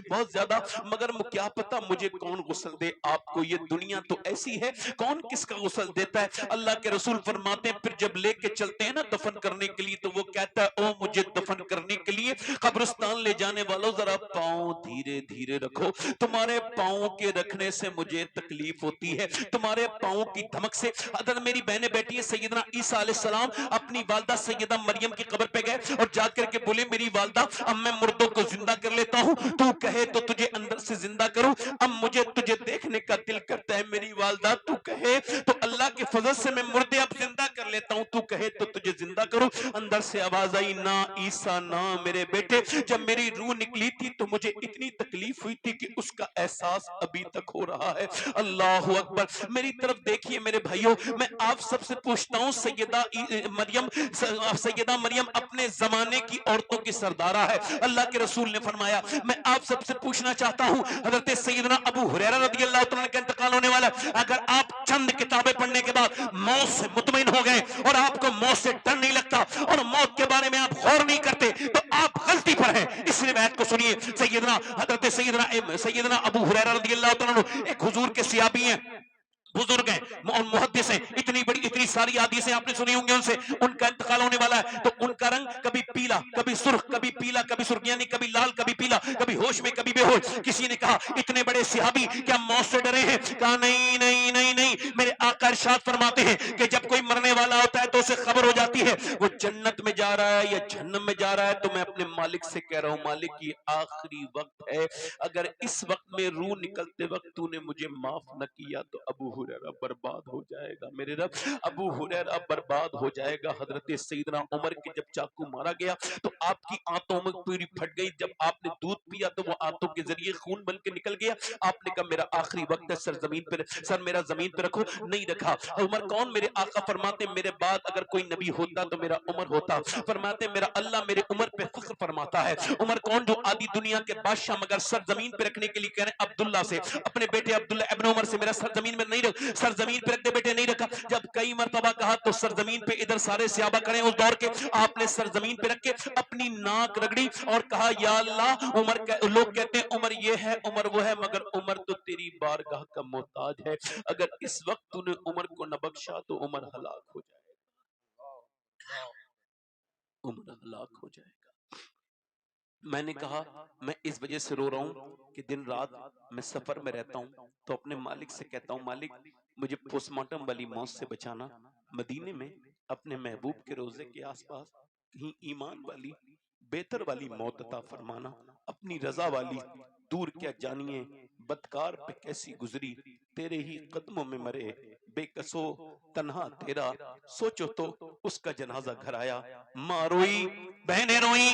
बहुत ज्यादा, मगर क्या पता मुझे कौन गुस्ल दे। आपको ये दुनिया तो ऐसी है, कौन किसका गुस्ल देता है। अल्लाह के रसूल फरमाते हैं फिर जब लेके चलते हैं ना दफन करने के लिए, तो वो कहता है ओ मुझे दफन करने के लिए कब्रिस्तान ले जाने वालों जरा पांव धीरे धीरे रखो, तुम्हारे पांव के रखने से मुझे तकलीफ होती है, तुम्हारे पांव की धमक से। अगर मेरी बहनें बैठी है, सैयदना ईसा अलैहिस्सलाम अपनी वालदा सैयदा मरियम की कब्र पे गए और जाकर के बोले मेरी वालदा अब मैं मुर्दों को जिंदा कर लेता हूं, तू कहे तो तुझे अंदर से जिंदा करूं, अब मुझे तुझे देखने का दिल करता है मेरी वालदा, तू कहे तो अल्लाह के फजल से मैं मुर्दे अब जिंदा कर लेता हूं, तू कहे तो तुझे जिंदा करूं। अंदर से आवाज आई, ना ईसा ना मेरे बेटे, जब मेरी रूह निकली थी तो मुझे इतनी तकलीफ हुई थी कि उसका एहसास अभी तक हो रहा है। अल्लाह अकबर। मेरी तरफ देखिए मेरे भाइयों, मैं आप सबसे पूछता हूं, सैयदा मरियम अपने जमाने की औरतों की सरदारा है। अल्लाह के रसूल ने फरमाया, मैं आप सबसे पूछना चाहता हूं, हजरत सैयदना अबू हुरैरा रदियल्लाहु तआला का इंतकाल होने वाला, अगर आप चंद किताबें पढ़ने के बाद मौत से मुतमईन हो गए और आपको मौत से डर नहीं लगता और मौत के बारे में आप गौर नहीं करते, तो आप गलती पर हैं। इस रिवायत को सुनिए। सैयदना अबू हुरैरा रदियल्लाहु तआला अन्हु एक हुजूर के सियाबी हैं, बुजुर्ग हैं और मुहद्दिस हैं, इतनी सारी हदीसें आपने सुनी होंगी उनसे। उनका इंतकाल होने वाला है तो उनका रंग कभी पीला, कभी सुर्ख, कभी पीला, कभी सुर्ख, यानी कभी लाल, कभी पीला, कभी होश में, कभी बेहोश। किसी ने कहा, इतने बड़े सिहाबी क्या मौत से डरे हैं? कहा, नहीं नहीं नहीं नहीं, मेरे आका इरशाद फरमाते हैं कि जब कोई मरने वाला होता है तो उसे खबर हो जाती है वो जन्नत में जा रहा है या जहन्नम में जा रहा है, तो मैं अपने मालिक से कह रहा हूं, मालिक ये आखिरी वक्त है, अगर इस वक्त में रूह निकलते वक्त तूने मुझे माफ न किया तो अबू हुरैरा बर्बाद हो जाएगा मेरे रब, अबू हुरैरा बर्बाद हो जाएगा। हजरत सैयदना उमर के जब चाकू मारा गया तो आपकी आंतों में पूरी फट गई, जब आपने दूध पिया तो वो आंतों के जरिए खून बन के निकल गया। आपने कहा मेरा आखिरी वक्त है, सर जमीन पे, सर मेरा जमीन पे रखो, नहीं रखा। उमर कौन? मेरे आका फरमाते मेरे बाद अगर कोई नबी होता तो मेरा उमर होता। फरमाते मेरा अल्लाह मेरे उमर पे फख्र फरमाता है। उमर कौन? जो आदि दुनिया के बादशाह मगर सर जमीन पे रखने के लिए कह रहे अब्दुल्ला से, अपने बेटे अब्दुल्ला इब्न उमर से, मेरा सर जमीन में नहीं रख, सर जमीन पे रख दे बेटे, नहीं रखा। जब कई मर्तबा कहा तो सर जमीन पे, इधर सारे सहाबा खड़े उस दौर के, आपने सर जमीन पे रख के अपनी नाक रगड़ी और कहा या अल्लाह, लोग कहते हैं उमर ये है उमर वो है, मगर उमर तो तेरी बारगाह का मोहताज है, अगर इस वक्त तूने उमर को न बख्शा तो उमर हलाक हो जाएगा, उमर हलाक हो जाएगा। मैंने कहा मैं इस वजह से रो रहा हूं कि दिन रात मैं सफर में रहता हूं तो अपने मालिक से कहता हूं, मालिक मुझे पोस्टमार्टम वाली मौत से बचाना, मदीने में अपने महबूब के रोजे के आसपास कहीं ईमान वाली बेहतर वाली मौत अता फरमाना, अपनी रजा वाली। दूर क्या जानिए बदकार पे कैसी गुजरी, तेरे ही कदमों में मरे बेकसो तन्हा तेरा, सोचो तो उसका जनाजा घर आया, माँ रोई, बहनें रोई,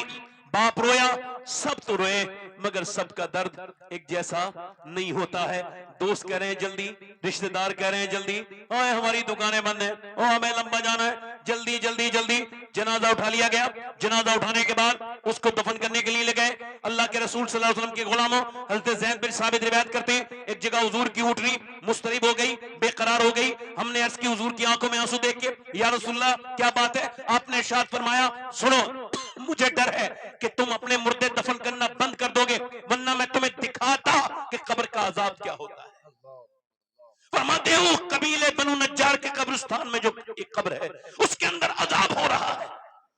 बाप रोया, सब तो रोए, मगर सबका दर्द एक जैसा नहीं होता है। दोस्त कह रहे हैं जल्दी, रिश्तेदार कह रहे हैं जल्दी, ओए हमारी दुकानें बंद हैं, ओ हमें लंबा जाना है, जल्दी जल्दी जल्दी। जनाजा उठा लिया गया। जनाजा उठाने के बाद उसको दफन करने के लिए ले गए। अल्लाह के रसूल सल्लल्लाहु अलैहि वसल्लम के गुलामों हज़रत ज़ैद बिन साबित रिवायत करते हैं, एक जगह हुजूर की ऊँटनी मुस्तरिब हो गई, बेकरार हो गई। हमने अर्ज की हुजूर की आंखों में आंसू देख के, या रसूलल्लाह क्या बात है? आपने इरशाद फरमाया, सुनो मुझे डर है कि तुम अपने मुर्दे दफन करना बंद कर दोगे, वरना मैं तुम्हें दिखाता कि कब्र का अजाब क्या होता है। फरमाते हो कबीले बनु नज्जार के कब्रिस्तान में जो एक कब्र है उसके अंदर अजाब हो रहा है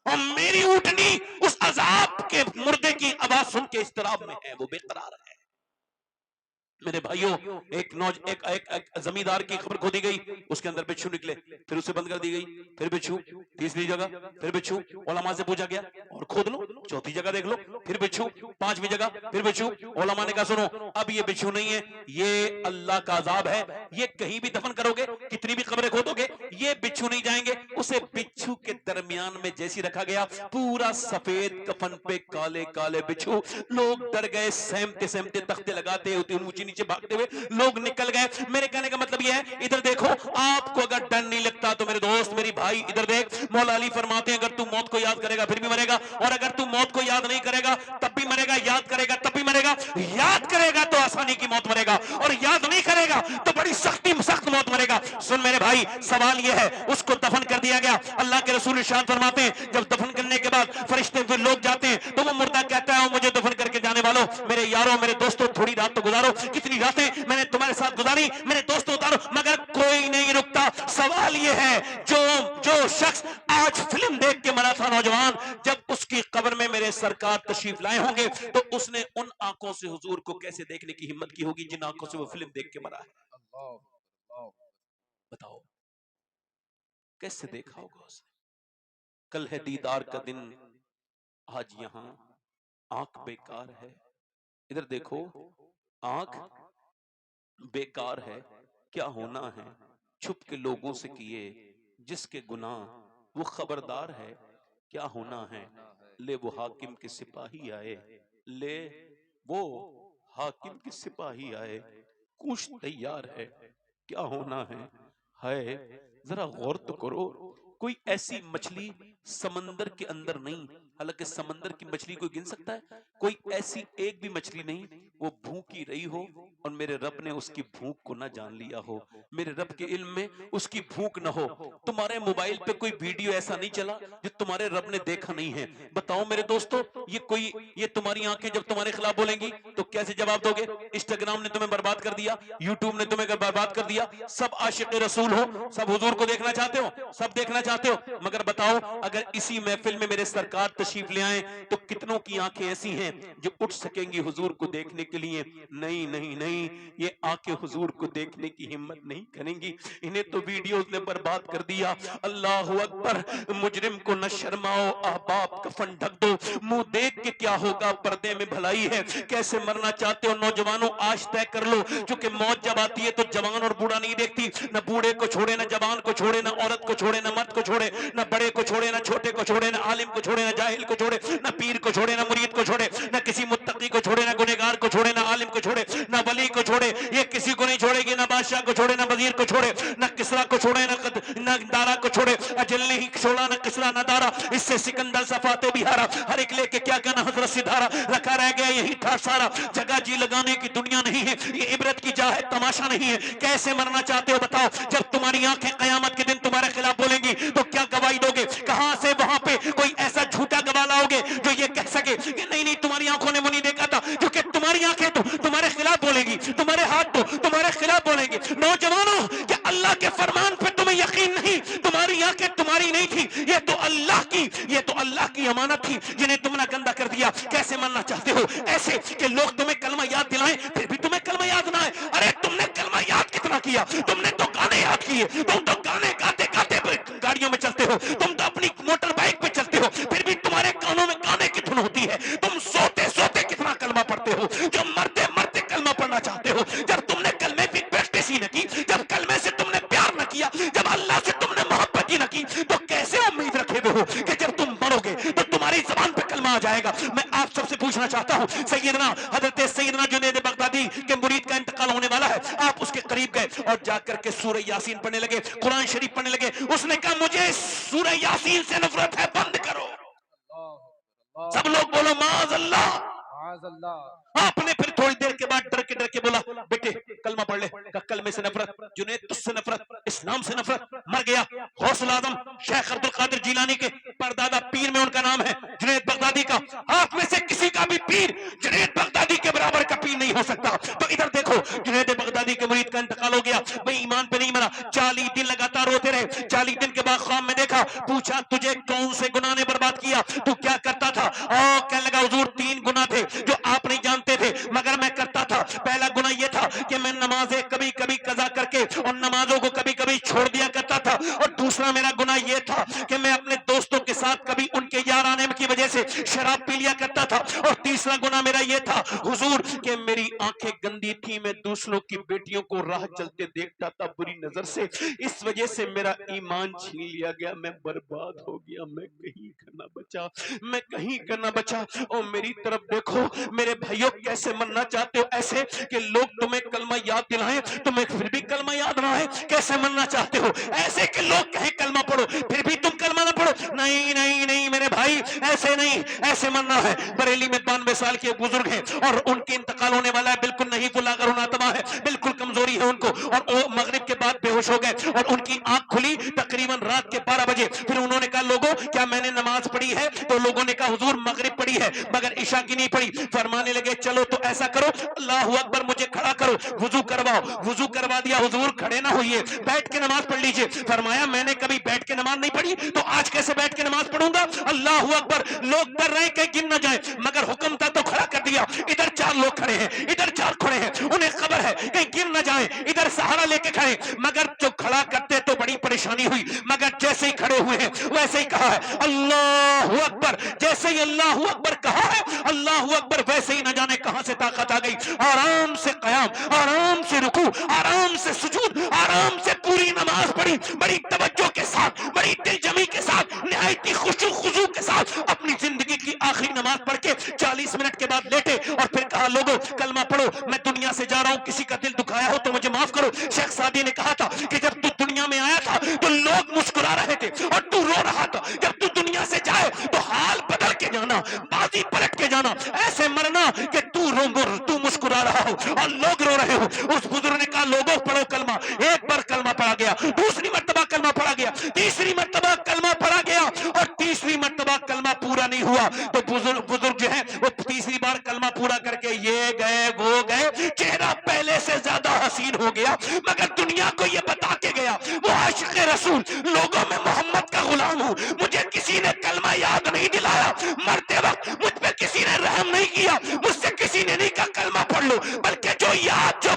और मेरी ऊँटनी उस अजाब के मुर्दे की आवाज सुन के इस्तराब में है, वो बेकरार है। मेरे भाइयों, एक जमींदार की खबर खोदी गई, उसके अंदर बिच्छू निकले, फिर उसे बंद कर दी गई, फिर बिच्छू, तीसरी जगह फिर बिच्छू, उलमा से पूछा गया और खोद लो, चौथी जगह देख लो, फिर बिच्छू, पांचवी जगह फिर बिच्छू। उलमा ने कहा सुनो, अब ये बिच्छू नहीं है, ये अल्लाह का अजाब है, ये कहीं भी दफन करोगे, कितनी भी कब्रें खोदोगे, ये बिच्छू नहीं जाएंगे। उसे बिच्छू के दरमियान में जैसी रखा गया, पूरा सफेद कफन पे काले काले बिच्छू। लोग डर गए, सहमते सहमते तख्ते लगाते ऊंची नीचे भागते हुए लोग निकल गए। मेरे कहने का मतलब यह है, इधर देखो, आपको अगर डर नहीं लगता तो मेरे दोस्त मेरी भाई इधर देख, मौला अली फरमाते हैं अगर तू मौत को याद करेगा फिर भी मरेगा, और अगर तू मौत को याद नहीं करेगा तब भी मरेगा, याद करेगा तब भी मरेगा। याद करेगा तो आसानी की मौत मरेगा, और याद नहीं करेगा तो बड़ी सख्त मौत मरेगा। सुन मेरे भाई, सवाल यह है, उसको दफन कर दिया गया। अल्लाह के रसूल इरशाद फरमाते हैं, जब दफन करने के बाद फरिश्ते फिर लोग जाते हैं तो वो मुर्दा कहता है मुझे दफन करके जाने वालों, मेरे यारों मेरे दोस्तों, थोड़ी रात तो गुजारो, कितनी रातें मैंने तुम्हारे साथ गुजारी, मेरे दोस्तों उतारो, मगर कोई नहीं रुकता। सवाल यह है, जो शख्स आज फिल्म देख के मरा था नौजवान, जब उसकी कब्र में मेरे सरकार तशरीफ लाए होंगे तो उसने उन आंखों से हुजूर को कैसे देखने की हिम्मत की होगी जिन आंखों से वो फिल्म देख के मरा है। बताओ कैसे देखा होगा उसने। कल है दीदार का दिन, आज यहां आंख बेकार है। इधर देखो, आंख बेकार है, क्या होना है, छुप के लोगों से किए जिसके गुनाह, वो खबरदार है, क्या होना है। ले वो हाकिम के सिपाही आए, ले वो हाकिम के सिपाही आए, कुछ तैयार है, क्या होना है। जरा गौर तो करो, कोई ऐसी मछली समंदर के अंदर नहीं, हालांकि समंदर की मछली कोई गिन सकता है, कोई ऐसी एक भी मछली नहीं वो भूखी रही हो और मेरे रब ने उसकी भूख को ना जान लिया हो, मेरे रब के इल्म में उसकी भूख ना हो। तुम्हारे मोबाइल पे कोई वीडियो ऐसा नहीं चला जो तुम्हारे रब ने देखा नहीं है। बताओ मेरे दोस्तों, ये तुम्हारी आंखें जब तुम्हारे खिलाफ बोलेंगी तो कैसे जवाब दोगे? इंस्टाग्राम ने तुम्हें बर्बाद कर दिया, यूट्यूब ने तुम्हें बर्बाद कर दिया, सब आशिक रसूल हो, सब हुजूर को देखना चाहते हो, सब देखना चाहते हो, मगर बताओ अगर इसी महफिल में मेरे सरकार तशरीफ ले आए तो कितनों की आंखें ऐसी हैं जो उठ सकेंगी हुजूर को देखने के लिए? नहीं नहीं नहीं, ये आंखें हुजूर को देखने की हिम्मत नहीं करेंगी। इन्हें तो वीडियोस ने बर्बाद कर दिया। अल्लाह अकबर, मुजरिम को न शर्माओ, ahbab कफन ढक दो, मुंह देख के क्या होगा, पर्दे में भलाई है। कैसे मरना चाहते हो नौजवानों, आज तय कर लो, क्योंकि मौत जब आती है तो जवान और बूढ़ा नहीं देखती, न बूढ़े को छोड़े, न जवान को छोड़े, न औरत को छोड़े, न मर्द को छोड़े, न बड़े को छोड़े, न छोटे को छोड़े, न आलिम को छोड़े, न जाहिल को छोड़े, न पीर को छोड़े, न मुरीद को छोड़े, न किसी मुत्तकी को छोड़े, न गुनहगार को छोड़े, न आलिम को छोड़े, न वली को छोड़े। ये किसी को नहीं छोड़ेगी, न बादशाह को छोड़े, न वजीर को छोड़े, न किसरा को छोड़े, न दारा को छोड़े। अजल नहीं छोड़ा न किसरा न दारा, इससे सिकंदर सफाते बिहारा, हर एक लेके क्या कहना हजरत सिधारा, रखा रह गया यही था सारा। जगह जी लगाने की दुनिया नहीं है, ये इबरत की जा है, तमाशा नहीं है। कैसे मरना चाहते हो बताओ? जब तुम्हारी आंखें कयामत के दिन तुम्हारे खिलाफ बोलेंगी तो क्या गवाही दोगे? कहां से वहां पे कोई ऐसा झूठा गवाह लाओगे जो ये कह सके कि नहीं नहीं तुम्हारी आंखों ने मुझे देखा था? क्योंकि तुम्हारी आंखें तो तुम्हारे खिलाफ बोलेंगी, तुम्हारे हाथ तो तुम्हारे खिलाफ बोलेंगे। नौजवानों, क्या अल्लाह के फरमान पे तुम्हें यकीन नहीं? तुम्हारी आंखें तुम्हारी नहीं थी, ये तो अल्लाह की अमानत थी जिन्हें तुमने गंदा कर दिया। कैसे मरना चाहते हो? ऐसे कि लोग तुम्हें कलमा याद दिलाएं फिर भी तुम्हें कलमा याद ना आए। अरे तुमने कलमा याद कितना किया? तुमने तो गाने याद किए, तुम तो गाने गाते गाते गाड़ियों में चलते हो, तुम तो अपनी मोटर बाइक पे चलते हो, फिर भी तुम्हारे कानों में गाने कितने होती है। तुम सोते सोते कितना कलमा पढ़ते हो, जो मरते मरते कलमा पढ़ना चाहते हो। जब तुमने कलमे की प्रैक्टिस ही न की, जब कलमे से तुमने प्यार न किया, जब अल्लाह से तुमने मोहब्बत ही न की, तो कैसे उम्मीद रखे हो कि जब तुम मरोगे तो तुम्हारी जबान पे कलमा आ जाएगा? मैं आप सबसे पूछना चाहता हूँ, हजरत सैयदना जुनैद बगदादी के मुरीद का इंतकाल होने वाला है, आप उसके करीब गए और जाकर के सूरह यासीन पढ़ने लगे, कुरान शरीफ पढ़ने लगे। उसने कहा मुझे सूरह यासीन से नफरत है, बंद करो। सब लोग बोलो माज़ अल्लाह। आपने फिर थोड़ी देर के बाद डर के बोला बेटे कलमा पढ़ ले। कलमे से नफरत, जुनैद तुझसे नफरत, इस्लाम से नफरत, मर गया। गौसुल आजम शेख अब्दुल कादिर जिलानी के परदादा पीर में उनका नाम है जुनैद बगदादी का। आप में से किसी का भी पीर जुनैद बगदादी के बराबर का पीर नहीं हो सकता। तो इधर देखो, जुनैद बगदादी के मुरीद का इंतकाल हो गया, भाई ईमान पे नहीं मरा, 40 दिन लगातार रोते रहे। 40 दिन के बाद ख्वाब में देखा, पूछा तुझे कौन से गुनाह ने बर्बाद किया, तू क्या करता था? कहने लगा हुजूर 3 गुनाह थे जो आप नहीं जानते थे मगर मैं करता था। पहला गुनाह यह था कि मैं नमाजें कभी कभी कजा करके और नमाजों को कभी कभी छोड़ दिया करता था, और दूसरा मेरा गुनाह यह था कि मैं अपने दोस्तों के साथ कभी उनके यार आने की वजह से शराब पी लिया करता था, और तीसरा गुनाह मेरा यह था हुजूर कि मेरी आंखें गंदी थी, मैं दूसरों की बेटियों को राह चलते देखता था बुरी नजर से, इस वजह से मेरा ईमान छीन लिया गया, मैं बर्बाद हो गया, मैं कहीं करना बचा, मैं कहीं करना बचा। और मेरी तरफ देखो मेरे भाइयों, कैसे मरना चाहते हो? ऐसे कि लोग तुम्हें कलमा याद दिलाएं, तुम्हें फिर भी कलमा याद ना आए। कैसे मरना चाहते हो? ऐसे कि लोग कहें कलमा पढ़ो फिर भी तुम कलमा ना पढ़ो। नहीं नहीं नहीं मेरे भाई, ऐसे नहीं, ऐसे मरना है। बरेली में 92 साल के बुजुर्ग हैं और उनके इंतकाल होने वाला है, बिल्कुल नहीं बुलाकर उनातमा है, बिल्कुल कमजोरी है उनको, और वो मगरिब के बाद बेहोश हो गए और उनकी आंख खुली तकरीबन रात के 12 बजे। फिर उन्होंने कहा लोगों क्या मैंने नमाज पढ़ी है? तो लोगों ने कहा हुजूर मगरिब पढ़ी है मगर इशा की नहीं पढ़ी। फरमाने लगे चलो तो ऐसा करो, अल्लाहु अकबर, मुझे खड़ा करो, वुजू करवाओ। वुजू करवा दिया, हुजूर खड़े ना होइए, बैठ के नमाज पढ़ लीजिए। फरमाया मैंने कभी बैठ के नमाज नहीं पढ़ी, तो आज कैसे बैठ के नमाज पढ़ूंगा? अल्लाहु अकबर। लोग डर रहे कहीं गिर ना जाए, मगर हुक्म था तो खड़ा कर दिया। इधर 4 लोग खड़े हैं, इधर 4 खड़े हैं, उन्हें खबर है कहीं गिर ना जाए, इधर सहारा लेके खड़े, मगर जो खड़ा करते तो बड़ी परेशानी हुई, मगर मगर जैसे ही खड़े हुए हैं वैसे ही कहा है अल्लाहू अकबर। जैसे ही अल्लाहू अकबर कहा है अल्लाहू अकबर, वैसे ही न जाने कहां से ताकत आ गई। आराम से कयाम, आराम से रुकू, आराम से सुजूद, आराम से पूरी नमाज पढ़ी, बड़ी तवज्जो के साथ, बड़ी दिलजमी के साथ, निहायती खुशू खुजू के साथ अपनी जिंदगी की आखिरी नमाज पढ़ के 40 मिनट के बाद लेटे और फिर कहा लोगों कलमा पढ़ो, मैं दुनिया से जा रहा हूं, किसी का दिल दुखाया हो तो मुझे माफ करो। शेख सादी ने कहा था कि जब तू दुनिया में आया था तो लोग मुस्कुरा रहे थे और तू रो रहा था, जब तू दुनिया से जाए तो हाल बदल के जाना, बाजी पलट के जाना, ऐसे मरना कि तू मुस्कुरा रहा हो और लोग रो रहे हो। उस बुजुर्ग ने कहा लोगों पढ़ो कलमा। एक बार कलमा पढ़ा गया, दूसरी मर्तबा कलमा पढ़ा गया, तीसरी मर्तबा कलमा पढ़ा गया और तीसरी मर्तबा कलमा पूरा नहीं हुआ तो बुजुर्ग जो है वो तीसरी बार कलमा पूरा करके ये गए वो गए, चेहरा पहले से ज्यादा हसीन हो गया, मगर दुनिया को ये बता के गया वो आशिक रसूल, लोगों में मोहम्मद का गुलाम हूं, मुझे किसी ने कलमा याद नहीं दिलाया, मरते वक्त मुझ पे किसी ने रहम नहीं किया, मुझसे किसी ने नहीं कहा कलमा पढ़ लो, बल्कि जो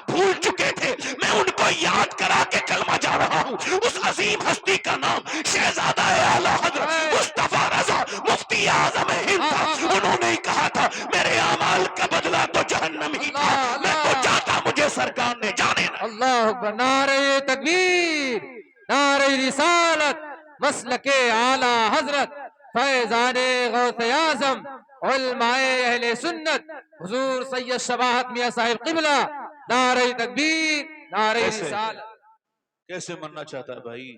भूल चुके थे मैं उनको याद करा के कलमा जा रहा हूं। उस अजीम हस्ती का नाम शहजादा आला हजरत मुस्तफा रजा मुफ्ती आजम हिंद था। उन्होंने ही कहा था मेरे अमाल का बदला तो जहन्नम ही था, मैं तो चाहता मुझे सरकार ने जाने ना। अल्लाह अकबर, नारे तकबीर, नारे रिसालत, मसलके आला हजरत फैजाने गौसे आजम उलमाए अहले सुन्नत हुजूर सैयद शबाहत मियां साहिब किबला, नारे तकबीर, नारे रिसालत। कैसे मरना चाहता है भाई?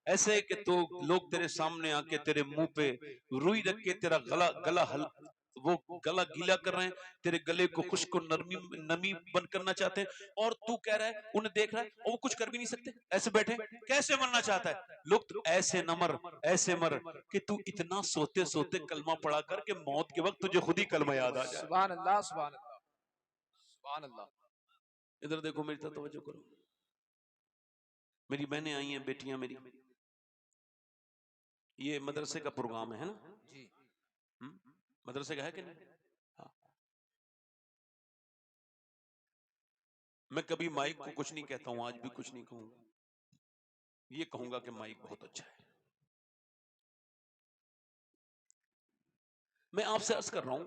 ऐसे कि तो लोग तेरे सामने आके तेरे मुंह पे रुई रख के तेरा वो गला गीला कर रहे हैं, तेरे गले को खुश्क और नमी बंद करना चाहते हैं और तू कह रहा है उन्हें देख रहा है और वो कुछ कर भी नहीं सकते, ऐसे बैठे। कैसे मरना चाहता है? लोग तो ऐसे न मर, ऐसे मर कि तू इतना सोते सोते कलमा पढ़ा कर के मौत के वक्त तुझे खुद ही कलमा याद आ जाए। सुभान अल्लाह, सुभान अल्लाह, सुभान अल्लाह। इधर देखो, मेरी तरफ तवज्जो करो। मेरी बहनें आई हैं, बेटियां मेरी, ये मदरसे का प्रोग्राम है ना जी, मदरसे का है कि नहीं? हाँ। मैं कभी माइक को कुछ नहीं कहता हूं, आज भी कुछ नहीं कहूंगा, ये कहूंगा कि माइक बहुत अच्छा है। मैं आपसे अर्ज कर रहा हूं,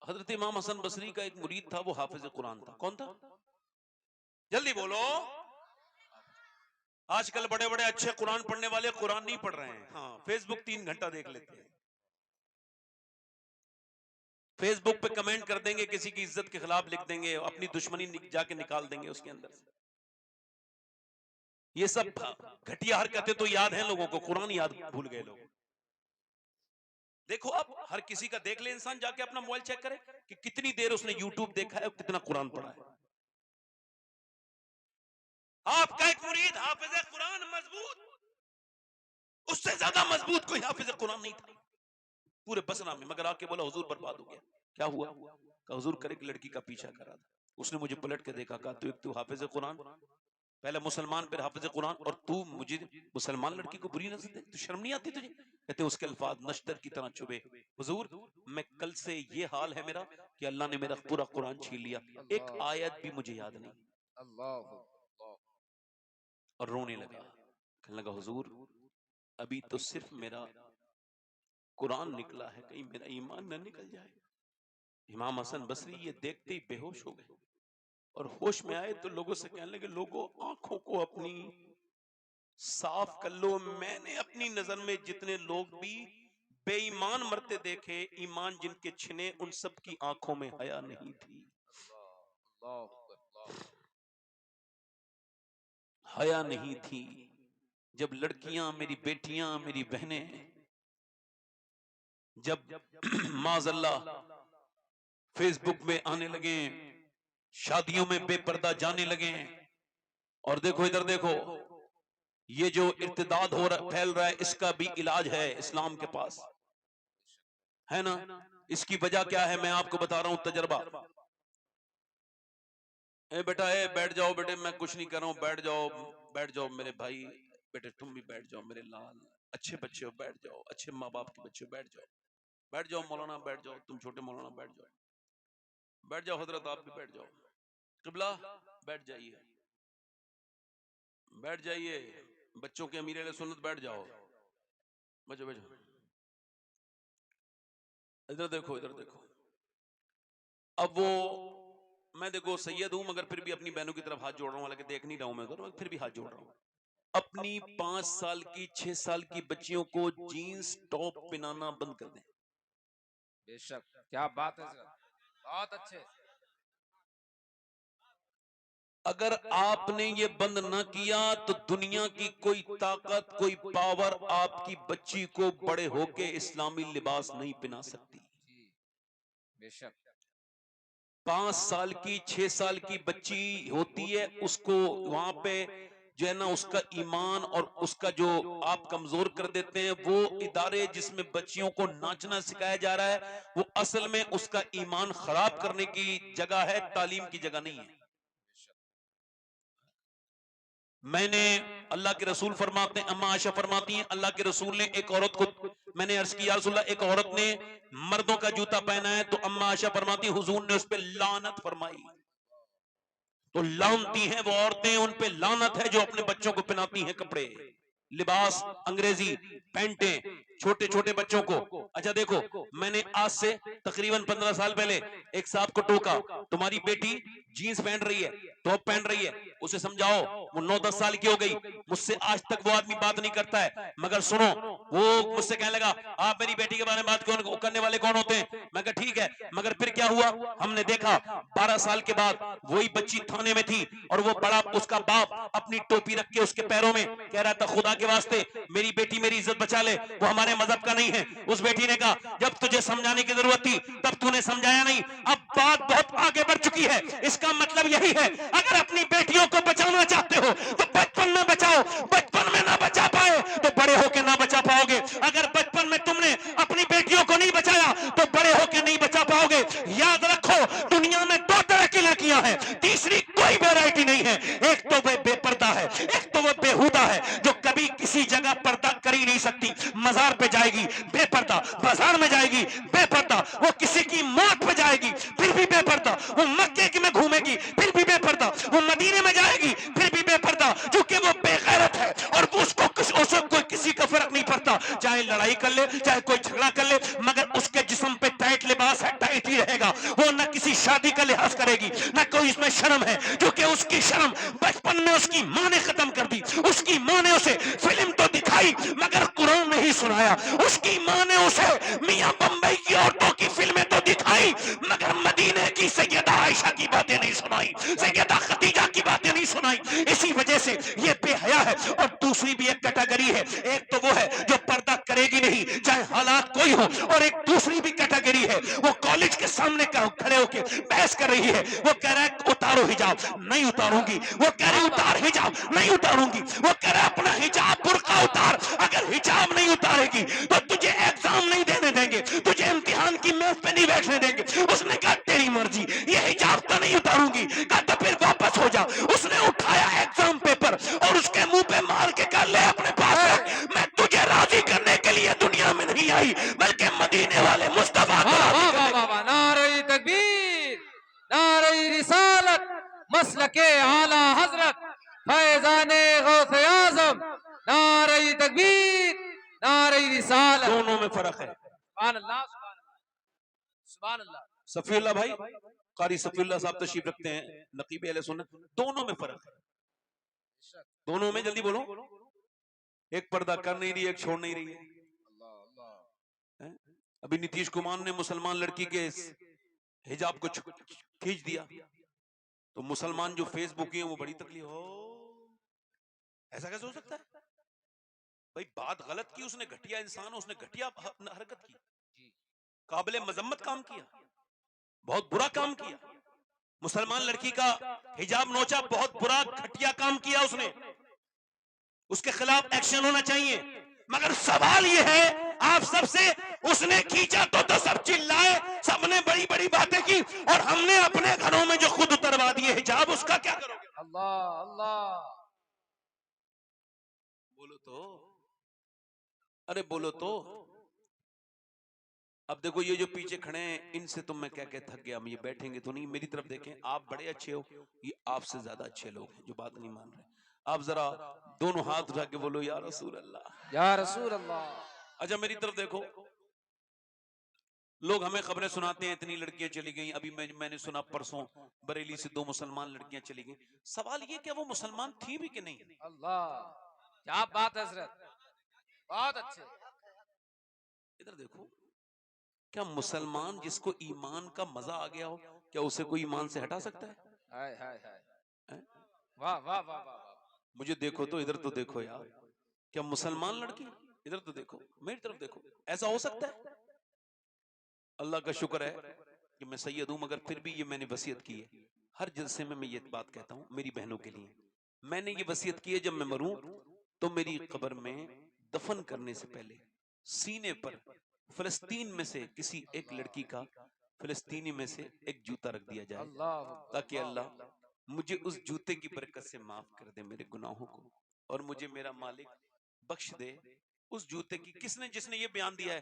हजरत इमाम हसन बसरी का एक मुरीद था, वो हाफिज कुरान था। कौन था? जल्दी बोलो। आजकल बड़े बड़े अच्छे कुरान पढ़ने वाले कुरान नहीं पढ़ रहे हैं। हाँ, फेसबुक 3 घंटा देख लेते हैं, फेसबुक पे कमेंट कर देंगे, किसी की इज्जत के खिलाफ लिख देंगे, अपनी दुश्मनी जाके निकाल देंगे उसके अंदर से। ये सब घटिया हरकतें तो याद हैं लोगों को, कुरान याद भूल गए लोग। देखो, अब हर किसी का देख ले इंसान, जाके अपना मोबाइल चेक करे कि कितनी देर उसने यूट्यूब देखा है और कितना कुरान पढ़ा है। आपका एक मुरीद हाफिज कुरान मजबूत, उससे ज्यादा मजबूत कोई हाफिज कुरान नहीं था पूरे बसरा में, मगर आके बोला हुजूर बर्बाद हो गया। क्या हुआ? कहा हुजूर कर एक लड़की का पीछा करा था, उसने मुझे पलट के देखा, कहा तू हाफिज कुरान, पहले मुसलमान फिर हाफिज कुरान, और तू मुझे मुसलमान लड़की को बुरी नजर दे, तो शर्म नहीं आती तुझे? कहते उसके अल्फाज नश्तर की तरह चुभे। हुजूर मैं कल से ये हाल है मेरा कि अल्लाह ने मेरा पूरा कुरान छीन लिया, एक आयत भी मुझे याद नहीं। अल्लाह, और रोने लगा, कहने लगा हुजूर अभी तो सिर्फ मेरा कुरान निकला है, कहीं मेरा ईमान न निकल जाए। इमाम हसन बसरी ये देखते ही बेहोश हो गए और होश में आए तो लोगों से कहने लगे, लोगों आंखों को अपनी साफ कर लो। मैंने अपनी नजर में जितने लोग भी बेईमान मरते देखे, ईमान जिनके छिने, उन सब की आंखों में हया नहीं थी, हया नहीं थी। जब लड़कियां, मेरी बेटियां, मेरी बहनें, जब माज़अल्लाह फेसबुक में आने लगे, शादियों में बेपर्दा जाने लगे, और देखो इधर देखो, ये जो इर्तिदाद हो रहा, फैल रहा है, इसका भी इलाज है इस्लाम के पास, है ना? इसकी वजह क्या है? मैं आपको बता रहा हूं तजर्बा। ए बेटा, ए बैठ जाओ बेटे, मैं कुछ नहीं कर रहा हूं, बैठ जाओ, बैठ जाओ मेरे भाई, बेटे तुम भी बैठ जाओ, मेरे लाल अच्छे बच्चे हो, बैठ जाओ, अच्छे माँ बाप के बच्चे हो, बैठ जाओ, बैठ जाओ मौलाना, बैठ जाओ, तुम छोटे मौलाना बैठ जाओ, बैठ जाओ हजरत आप भी बैठ जाओ। क़िबला बैठ जाइए, बैठ जाइए, बच्चों के अमीर अहले सुन्नत बैठ जाओ, बैठो बैठो, इधर देखो इधर देखो। अब वो मैं देखो सैयद हूं मगर फिर भी अपनी बहनों की तरफ हाथ जोड़ रहा हूं, हालांकि देख नहीं रहा हूं मैं उधर, फिर भी हाथ जोड़ रहा हूं। अपनी 5 साल की 6 साल की बच्चियों को जीन्स टॉप पहनाना बंद कर दें। बेशक, क्या बात है सर, बहुत अच्छे। अगर आपने ये बंद ना किया तो दुनिया की कोई ताकत, कोई पावर आपकी बच्ची को बड़े होके इस्लामी लिबास नहीं पहना सकती। जी बेशक। 5 साल की 6 साल की बच्ची होती है, उसको वहां पे जो है ना उसका ईमान और उसका जो आप कमजोर कर देते हैं, वो इदारे जिसमें बच्चियों को नाचना सिखाया जा रहा है वो असल में उसका ईमान खराब करने की जगह है, तालीम की जगह नहीं है। मैंने अल्लाह के रसूल फरमाते हैं, अम्मा आयशा फरमाती हैं, अल्लाह के रसूल ने एक औरत को, मैंने अर्ज किया रसूलल्लाह एक औरत ने मर्दों का जूता पहना है, तो अम्मा आयशा फरमाती हैं हुजूर ने उस पर लानत फरमाई। तो लानती हैं वो औरतें, उन पे लानत है जो अपने बच्चों को पहनाती हैं कपड़े, लिबास, अंग्रेजी पैंटें छोटे छोटे बच्चों को। अच्छा देखो, मैंने आज से तकरीबन 15 साल पहले एक साहब को टोका, तुम्हारी बेटी जीन्स पहन रही है, टॉप पहन रही है, उसे समझाओ, वो 9-10 साल की हो गई। मुझसे आज तक वो आदमी बात नहीं करता है, मगर सुनो, वो मुझसे कहने लगा आप मेरी बेटी के बारे में बात कौन करने वाले कौन होते हैं? मैं कहा ठीक है, मगर फिर क्या हुआ, हमने देखा 12 साल के बाद वही बच्ची थाने में थी और वो बड़ा उसका बाप अपनी टोपी रख के उसके पैरों में कह रहा था खुदा के वास्ते मेरी बेटी मेरी इज्जत बचा ले, वो हमारे मजहब का नहीं है। उस बेटी ने कहा जब तुझे समझाने की जरूरत थी तब तूने समझाया नहीं, अब बात बहुत आगे बढ़ चुकी है। इसका मतलब यही है, अगर अपनी बेटियों को बचाना चाहते हो तो बचपन में बचाओ, बचपन में ना बचा पाए तो बड़े होके ना बचा पाओगे। अगर बचपन में तुमने अपनी बेटियों को नहीं बचाया तो बड़े होके नहीं बचा पाओगे। याद रखो, दुनिया में 2 तरह की लड़कियां हैं, तीसरी कोई वैरायटी नहीं है। एक तो वो बेपर्दा है, एक तो वो बेहुदा है जो कभी किसी जगह पर्दा कर ही नहीं सकती। मजार पे जाएगी बेपर्दा, बाजार में जाएगी बेपर्दा, वो किसी की मौत पे जाएगी फिर भी बेपर्दा, वो मक्के में घूमेगी फिर भी बेपर्दा, वो मदीने में जाएगी फिर भी बेपर्दा, क्योंकि वो बेगैरत है और उसको उसे कोई किसी का फर्क नहीं पड़ता, चाहे लड़ाई कर ले चाहे कोई झगड़ा कर ले, मगर उसके जिस्म पे टाइट लिबास है, टाइट ही रहेगा। वो न किसी शादी का लिहाज करेगी न कोई इसमें शर्म है, क्योंकि उसकी शर्म बचपन में उसकी माँ ने खत्म कर दी। उसकी माँ ने उसे फिल्म तो दिखाई मगर कुरान नहीं सुनाया। उसकी माँ ने उसे मियां बम्बई की औरतों की फिल्में तो दिखाई मगर मदीने की सैयदा आयशा की बातें नहीं सुनाई, सैयदा खदीजा की बातें नहीं सुनाई। इसी वजह से ये बेहया है। और दूसरी भी एक कैटेगरी है, एक तो वो है जो पर्दा करेगी नहीं चाहे हालात कोई हो, और एक दूसरी भी कैटेगरी है, वो कॉलेज के सामने खड़े होकर बहस कर रही है। वो कह रहा है उतारो हिजाब, नहीं उतारूंगी। वो कह रही उतार हिजाब, नहीं उतारूंगी। वो कह रहा है अपना हिजाब बुर्का उतार, अगर हिजाब नहीं उतारेगी तो तुझे एग्जाम नहीं देने देंगे, तुझे इम्तिहान की मेज पे नहीं बैठने देंगे। उसने कहा तेरी मर्जी, ये हिजाब तो नहीं उतारूंगी। कहा तो फिर वापस हो जा। उसने उठाया एग्जाम पेपर और उसके मुंह पे मार के कहा ले अपने पास रख, मैं तुझे राजी करने के लिए दुनिया में नहीं आई बल्कि मदीने वाले मुस्तफा को राजी करने के लिए। नारे तकबीर, नारे रिसालत, मसलके आला हजरत फैजाने गौसे आजम, नारे तकबीर, नारे रिसालत। दोनों में फर्क है। सुभान अल्लाह, सुभान अल्लाह, सुभान अल्लाह। सफीउल्लाह भाई, कारी सफीउल्लाह साहब तशरीफ रखते हैं, नकीब अहले सुन्नत। दोनों में फर्क है, दोनों में, जल्दी बोलो। एक पर्दा कर नहीं रही, एक छोड़ नहीं रही है। अभी नीतीश कुमार ने मुसलमान लड़की के हिजाब को खींच दिया तो मुसलमान जो फेसबुक है वो बड़ी तकलीफ हो, ऐसा कैसे हो सकता है भाई? बात गलत की उसने, घटिया इंसान, उसने घटिया हरकत की, काबिले मजम्मत काम किया, बहुत बुरा काम किया। मुसलमान लड़की का हिजाब नोचा, बहुत बुरा घटिया काम किया उसने, उसके खिलाफ एक्शन होना चाहिए। मगर सवाल यह है आप सबसे, उसने खींचा तो सब चिल्लाए, सबने बड़ी बड़ी बातें की, और हमने अपने घरों में जो खुद उतरवा दिए हिजाब, उसका क्या करोगे? अल्लाह अल्लाह, बोलो तो, अरे बोलो तो। अब देखो ये जो पीछे खड़े हैं इनसे तो मैं क्या क्या थक गया, हम ये बैठेंगे तो नहीं, मेरी तरफ देखें, आप बड़े अच्छे हो, ये आपसे ज्यादा अच्छे लोग हैं जो बात नहीं मान रहे। आप जरा दोनों हाथ उठा के बोलो या रसूल अल्लाह। या रसूल अल्लाह। अच्छा मेरी तरफ देखो, लोग हमें खबरें सुनाते हैं इतनी लड़कियां चली गई, अभी मैंने सुना परसों बरेली से 2 मुसलमान लड़कियां चली गई। सवाल ये क्या वो मुसलमान थी भी कि नहीं? अल्लाह, क्या बात है हजरत, बहुत अच्छे। इधर देखो, क्या मुसलमान जिसको ईमान का मजा आ गया हो, क्या उसे कोई ईमान से हटा सकता है? हाय हाय हाय, हैं? वाह वाह वाह वाह वाह। मुझे देखो तो, इधर तो देखो यार, क्या मुसलमान लड़की, इधर तो देखो, मेरी तरफ देखो, ऐसा हो सकता है? अल्लाह का शुक्र है कि मैं सैयद हूं, मगर फिर भी ये मैंने वसीयत की है, हर जलसे में मैं ये बात कहता हूं मेरी बहनों के लिए। मैंने ये वसीयत की है जब मैं मरूं तो मेरी कब्र में दफन करने से पहले सीने पर फिलिस्तीन में से किसी एक लड़की का, फिलिस्तीनी में से एक जूता रख दिया जाए, अल्लाह ताकि अल्लाह मुझे उस जूते की बरकत से माफ कर दे मेरे गुनाहों को, और मुझे मेरा मालिक बख्श दे उस जूते की। किसने, जिसने ये बयान दिया है